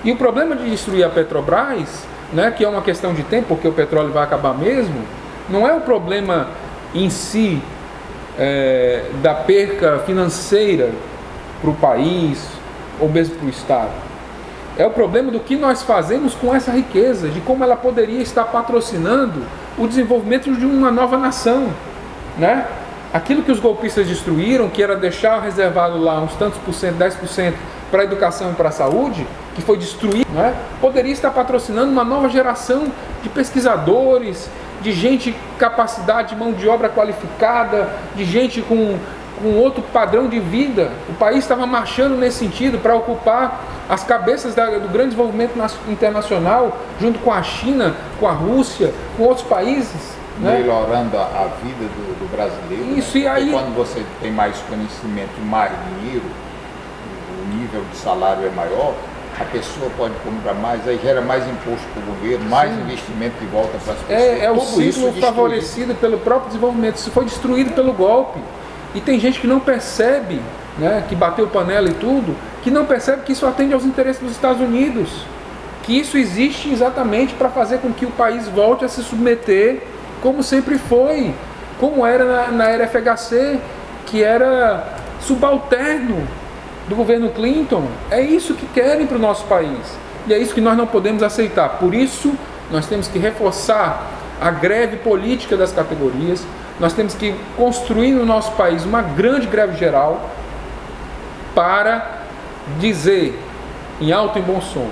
E o problema de destruir a Petrobras, né, que é uma questão de tempo, porque o petróleo vai acabar mesmo, não é o problema em si da perca financeira para o país ou mesmo para o Estado. É o problema do que nós fazemos com essa riqueza, de como ela poderia estar patrocinando o desenvolvimento de uma nova nação, né? Aquilo que os golpistas destruíram, que era deixar reservado lá uns tantos por cento, 10% para a educação e para a saúde, que foi destruído, né? Poderia estar patrocinando uma nova geração de pesquisadores, de gente capacidade de mão de obra qualificada, de gente com outro padrão de vida. O país estava marchando nesse sentido para ocupar as cabeças do grande desenvolvimento internacional, junto com a China, com a Rússia, com outros países, né? Melhorando a vida do brasileiro. Isso, né? E aí, quando você tem mais conhecimento e mais dinheiro, o nível de salário é maior, a pessoa pode comprar mais, aí gera mais imposto para o governo, mais investimento de volta para as pessoas. É o ciclo favorecido pelo próprio desenvolvimento. Isso foi destruído pelo golpe. E tem gente que não percebe, né, que bateu panela e tudo, que não percebe que isso atende aos interesses dos Estados Unidos. Que isso existe exatamente para fazer com que o país volte a se submeter como sempre foi, como era na era FHC, que era subalterno do governo Clinton. É isso que querem para o nosso país. E é isso que nós não podemos aceitar. Por isso, nós temos que reforçar a greve política das categorias. Nós temos que construir no nosso país uma grande greve geral para dizer, em alto e bom som,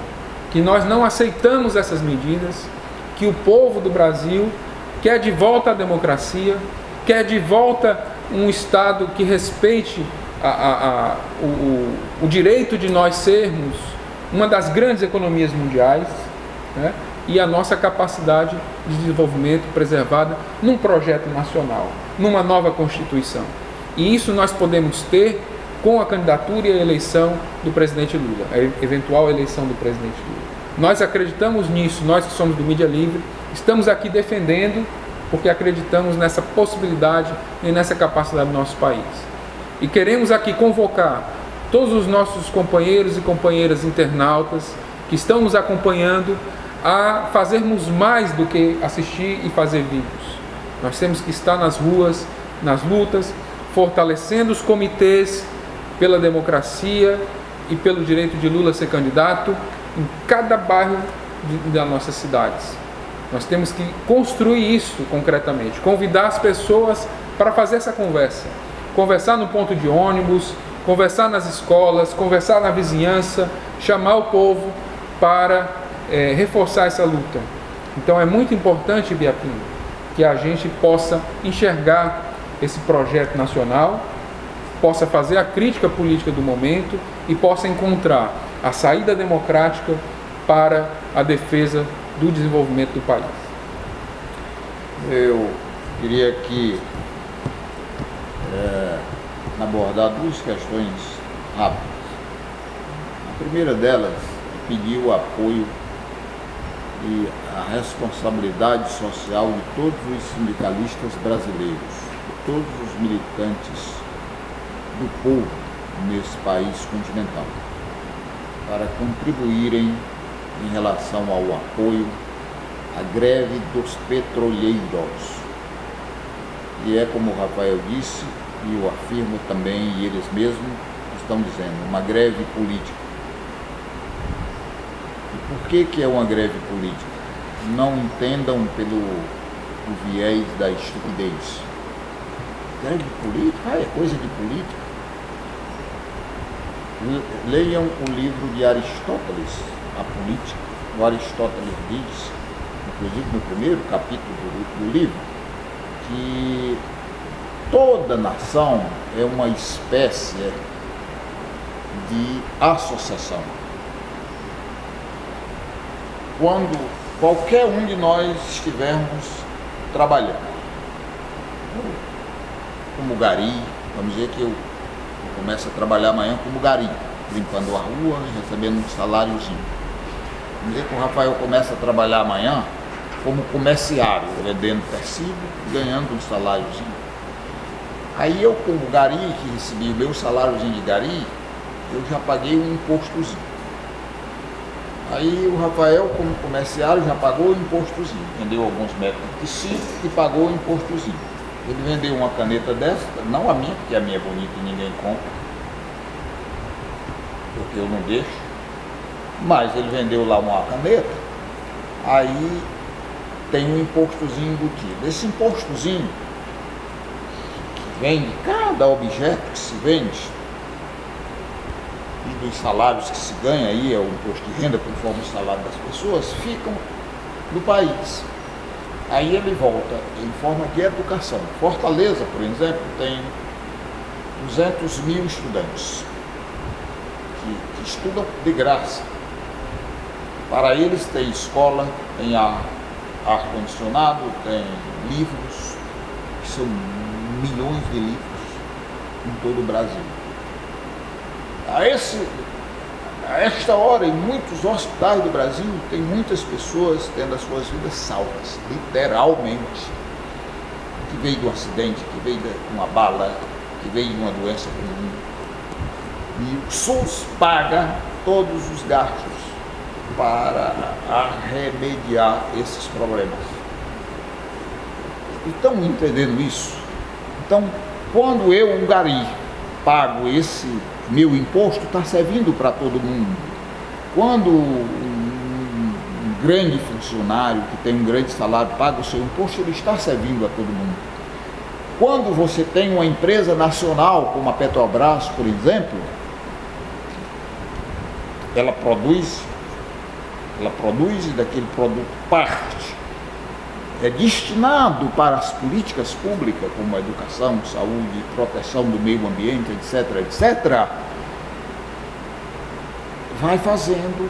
que nós não aceitamos essas medidas, que o povo do Brasil quer de volta a democracia, quer de volta um Estado que respeite o direito de nós sermos uma das grandes economias mundiais, né? E a nossa capacidade de desenvolvimento preservada num projeto nacional, numa nova Constituição. E isso nós podemos ter com a candidatura e a eleição do presidente Lula, a eventual eleição do presidente Lula. Nós acreditamos nisso, nós que somos do Mídia Livre, estamos aqui defendendo porque acreditamos nessa possibilidade e nessa capacidade do nosso país. E queremos aqui convocar todos os nossos companheiros e companheiras internautas que estão nos acompanhando a fazermos mais do que assistir e fazer vídeos. Nós temos que estar nas ruas, nas lutas, fortalecendo os comitês pela democracia e pelo direito de Lula ser candidato em cada bairro das nossas cidades. Nós temos que construir isso concretamente, convidar as pessoas para fazer essa conversa. Conversar no ponto de ônibus, conversar nas escolas, conversar na vizinhança, chamar o povo para reforçar essa luta. Então é muito importante, Biapino, que a gente possa enxergar esse projeto nacional, possa fazer a crítica política do momento e possa encontrar a saída democrática para a defesa do desenvolvimento do país. Eu queria aqui abordar duas questões rápidas. A primeira delas é pedir o apoio e a responsabilidade social de todos os sindicalistas brasileiros, de todos os militantes do povo nesse país continental, para contribuírem em relação ao apoio à greve dos petroleiros. E é como o Rafael disse, e eu afirmo também, e eles mesmos estão dizendo, uma greve política. Por que é uma greve política? Não entendam pelo viés da estupidez. Greve política? É coisa de política. Leiam o livro de Aristóteles, A Política. O Aristóteles diz, inclusive no primeiro capítulo do livro, que toda nação é uma espécie de associação. Quando qualquer um de nós estivermos trabalhando, como gari, vamos dizer que eu começo a trabalhar amanhã como gari, limpando a rua, recebendo um saláriozinho. Vamos dizer que o Rafael começa a trabalhar amanhã como comerciário, vendendo tecido, ganhando um saláriozinho. Aí eu, como gari, que recebi o meu saláriozinho de gari, eu já paguei um impostozinho. Aí o Rafael, como comerciário, já pagou o impostozinho. Vendeu alguns metros de tecido e pagou o impostozinho. Ele vendeu uma caneta dessa, não a minha, porque a minha é bonita e ninguém compra, porque eu não deixo. Mas ele vendeu lá uma caneta, aí tem um impostozinho embutido. Esse impostozinho que vem de cada objeto que se vende, e dos salários que se ganha aí, é o imposto de renda conforme o salário das pessoas, ficam no país. Aí ele volta em forma de educação. Fortaleza, por exemplo, tem 200 mil estudantes que estudam de graça. Para eles tem escola, tem ar-condicionado, tem livros, que são milhões de livros em todo o Brasil. A esta hora, em muitos hospitais do Brasil, tem muitas pessoas tendo as suas vidas salvas, literalmente. Que veio de um acidente, que veio de uma bala, que veio de uma doença comum. E o SUS paga todos os gastos para remediar esses problemas. Estão entendendo isso? Então, quando eu, um gari, pago esse meu imposto, está servindo para todo mundo. Quando um grande funcionário que tem um grande salário paga o seu imposto, ele está servindo a todo mundo. Quando você tem uma empresa nacional, como a Petrobras, por exemplo, ela produz e daquele produto parte é destinado para as políticas públicas, como a educação, saúde, proteção do meio ambiente, etc., etc., vai fazendo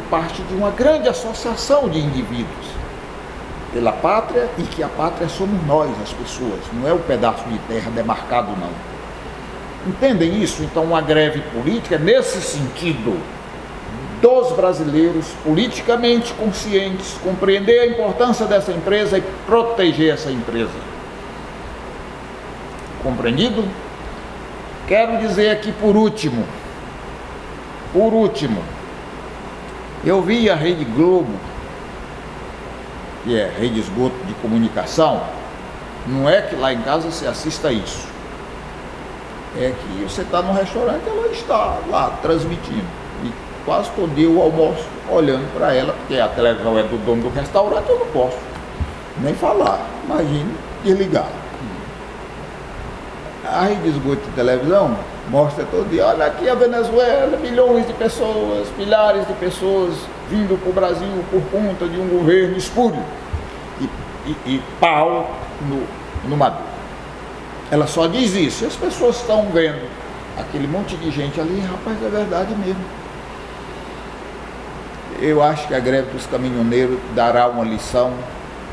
parte de uma grande associação de indivíduos pela pátria, e que a pátria somos nós, as pessoas, não é o pedaço de terra demarcado, não. Entendem isso? Então, uma greve política, nesse sentido, dos brasileiros politicamente conscientes, compreender a importância dessa empresa e proteger essa empresa. Compreendido? Quero dizer aqui por último, eu vi a Rede Globo, que é rede esgoto de comunicação, não é que lá em casa você assista isso, é que você está no restaurante, ela está lá transmitindo. Quase todo dia eu almoço olhando para ela, porque a televisão é do dono do restaurante, eu não posso nem falar, imagine desligar. A rede de esgoto de televisão mostra todo dia, olha aqui a Venezuela, milhões de pessoas, milhares de pessoas vindo para o Brasil por conta de um governo espúrio e pau no Maduro. Ela só diz isso, e as pessoas estão vendo aquele monte de gente ali, rapaz, é verdade mesmo. Eu acho que a greve dos caminhoneiros dará uma lição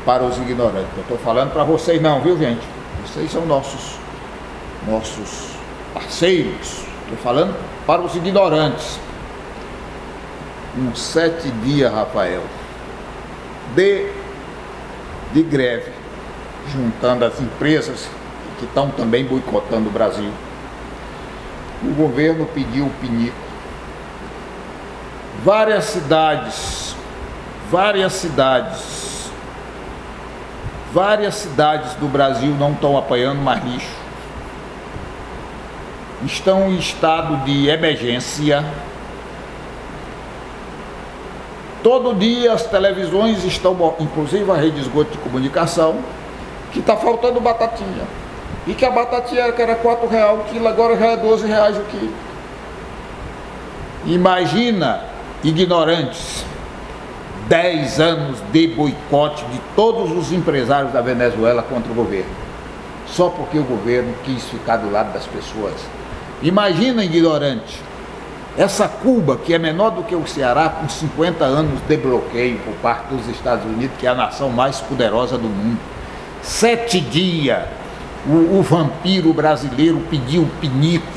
para os ignorantes. Eu estou falando para vocês não, viu, gente? Vocês são nossos parceiros. Estou falando para os ignorantes. Uns 7 dias, Rafael, de greve, juntando as empresas que estão também boicotando o Brasil. O governo pediu o pinico. Várias cidades do Brasil não estão apanhando mais lixo. Estão em estado de emergência. Todo dia as televisões estão, inclusive a rede de esgoto de comunicação, que está faltando batatinha. E que a batatinha que era R$4 o quilo, agora já é R$12 o quilo. Imagina, ignorantes, 10 anos de boicote de todos os empresários da Venezuela contra o governo, só porque o governo quis ficar do lado das pessoas. Imagina, ignorante, essa Cuba, que é menor do que o Ceará, com 50 anos de bloqueio por parte dos Estados Unidos, que é a nação mais poderosa do mundo. 7 dias, o vampiro brasileiro pediu pinico.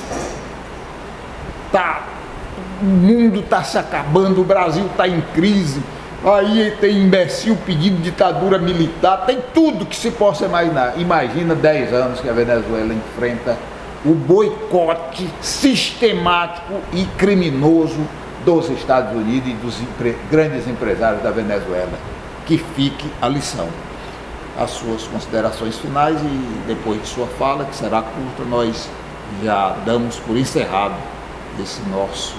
o mundo está se acabando, o Brasil está em crise, aí tem imbecil pedindo ditadura militar, tem tudo que se possa imaginar. Imagina 10 anos que a Venezuela enfrenta o boicote sistemático e criminoso dos Estados Unidos e dos grandes empresários da Venezuela. Que fique a lição. As suas considerações finais e depois de sua fala, que será curta, nós já damos por encerrado esse nosso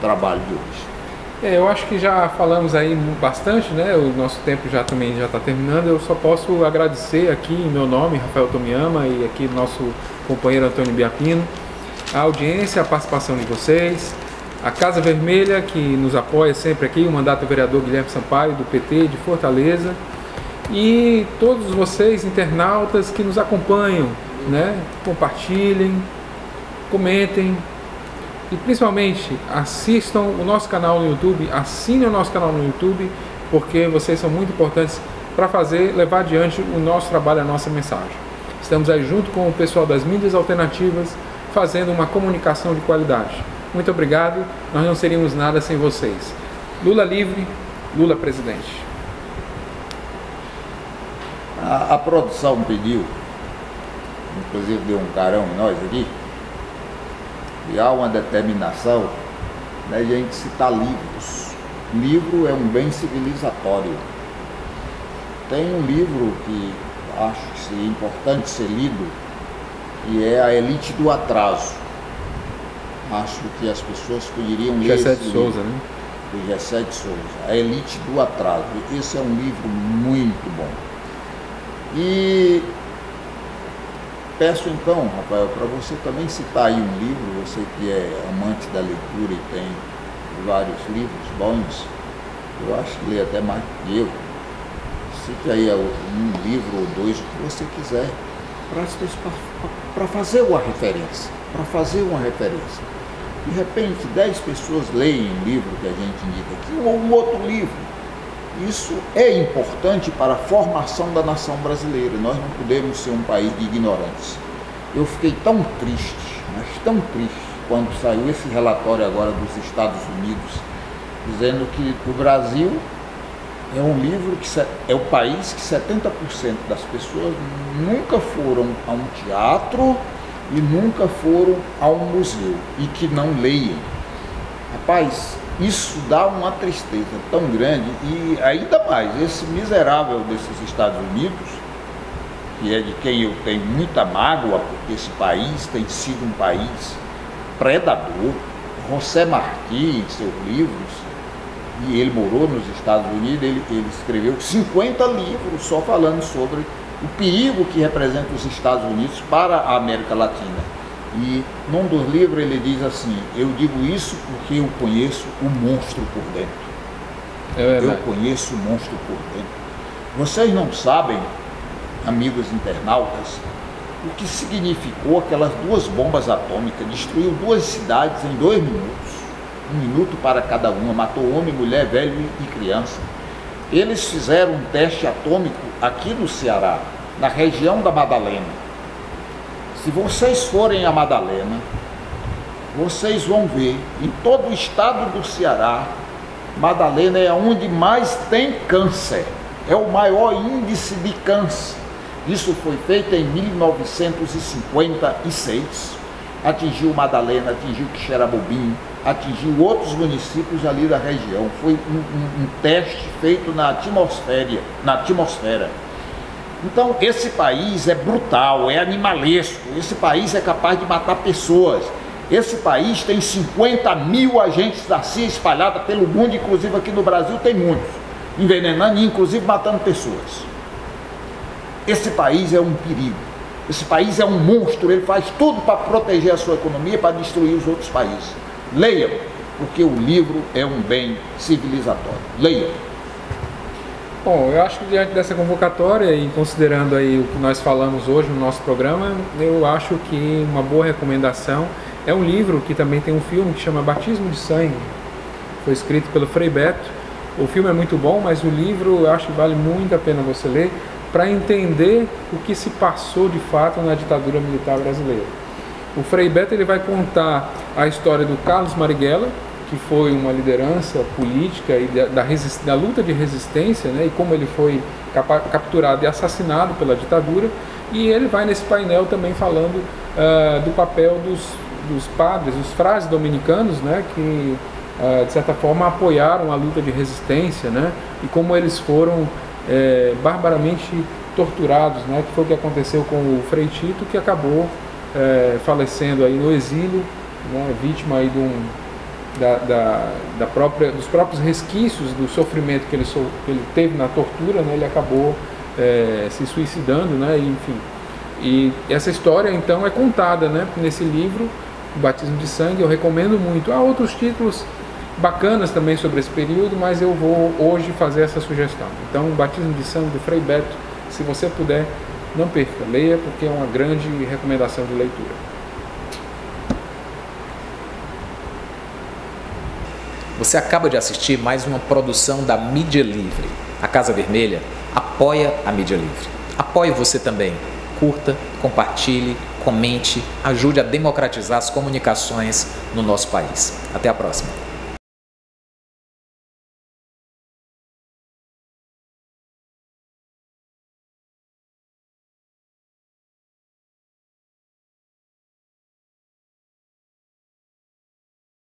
trabalho de hoje. Eu acho que já falamos aí bastante, né? O nosso tempo também já está terminando. Eu só posso agradecer aqui em meu nome, Rafael Tomiyama, e aqui nosso companheiro Antônio Biapino, a audiência, a participação de vocês, a Casa Vermelha, que nos apoia sempre aqui, o mandato vereador Guilherme Sampaio, do PT de Fortaleza, e todos vocês, internautas, que nos acompanham, né? Compartilhem, comentem, e principalmente assistam o nosso canal no YouTube, assinem o nosso canal no YouTube, porque vocês são muito importantes para levar adiante o nosso trabalho, a nossa mensagem. Estamos aí junto com o pessoal das mídias alternativas, fazendo uma comunicação de qualidade. Muito obrigado, nós não seríamos nada sem vocês. Lula livre, Lula presidente. A produção pediu, inclusive deu um carão em nós aqui, e há uma determinação da gente citar livros. Livro é um bem civilizatório. Tem um livro que acho que seria importante ser lido, que é A Elite do Atraso. Acho que as pessoas poderiam ler Gessé esse de Souza, livro, né? do Gessé de Souza, A Elite do Atraso. Esse é um livro muito bom. E peço então, Rafael, para você também citar aí um livro, você que é amante da leitura e tem vários livros bons, eu acho que lê até mais que eu. Cite aí um livro ou dois, o que você quiser, para fazer uma referência, De repente, 10 pessoas leem um livro que a gente indica aqui, ou um outro livro. Isso é importante para a formação da nação brasileira. Nós não podemos ser um país de ignorantes. Eu fiquei tão triste, mas tão triste, quando saiu esse relatório agora dos Estados Unidos, dizendo que o Brasil é um livro que é o país que 70% das pessoas nunca foram a um teatro e nunca foram a um museu e que não leem. Rapaz, isso dá uma tristeza tão grande. E ainda mais, esse miserável desses Estados Unidos, que é de quem eu tenho muita mágoa, porque esse país tem sido um país predador. José Martí, em seus livros, e ele morou nos Estados Unidos, ele escreveu 50 livros só falando sobre o perigo que representa os Estados Unidos para a América Latina. E num dos livros ele diz assim: eu digo isso porque eu conheço o monstro por dentro. Eu conheço o monstro por dentro. Vocês não sabem, amigos internautas, o que significou aquelas 2 bombas atômicas. Destruiu 2 cidades em 2 minutos. 1 minuto para cada uma. Matou homem, mulher, velho e criança. Eles fizeram um teste atômico aqui no Ceará, na região da Madalena. Se vocês forem a Madalena, vocês vão ver, em todo o estado do Ceará, Madalena é onde mais tem câncer. É o maior índice de câncer. Isso foi feito em 1956. Atingiu Madalena, atingiu Quixeramobim, atingiu outros municípios ali da região. Foi um teste feito na atmosfera. Então, esse país é brutal, é animalesco, esse país é capaz de matar pessoas. Esse país tem 50 mil agentes da CIA espalhados pelo mundo, inclusive aqui no Brasil tem muitos, envenenando e inclusive matando pessoas. Esse país é um perigo, esse país é um monstro, ele faz tudo para proteger a sua economia, para destruir os outros países. Leiam, porque o livro é um bem civilizatório. Leiam. Bom, eu acho que diante dessa convocatória e considerando aí o que nós falamos hoje no nosso programa, eu acho que uma boa recomendação é um livro que também tem um filme que chama Batismo de Sangue. Foi escrito pelo Frei Beto. O filme é muito bom, mas o livro eu acho que vale muito a pena você ler para entender o que se passou de fato na ditadura militar brasileira. O Frei Beto ele vai contar a história do Carlos Marighella, que foi uma liderança política e da luta de resistência, né, e como ele foi capturado e assassinado pela ditadura. E ele vai nesse painel também falando do papel dos padres, dos frades dominicanos, né, que de certa forma apoiaram a luta de resistência, né, e como eles foram barbaramente torturados, né, que foi o que aconteceu com o Frei Tito, que acabou falecendo aí no exílio, né, vítima aí dos próprios resquícios do sofrimento que ele teve na tortura, né, ele acabou se suicidando, né, e, enfim. E essa história então é contada, né, nesse livro, O Batismo de Sangue. Eu recomendo muito. Há outros títulos bacanas também sobre esse período, mas eu vou hoje fazer essa sugestão. Então, O Batismo de Sangue, do Frei Beto, se você puder, não perca, leia, porque é uma grande recomendação de leitura. Você acaba de assistir mais uma produção da Mídia Livre. A Casa Vermelha apoia a mídia livre. Apoie você também. Curta, compartilhe, comente, ajude a democratizar as comunicações no nosso país. Até a próxima.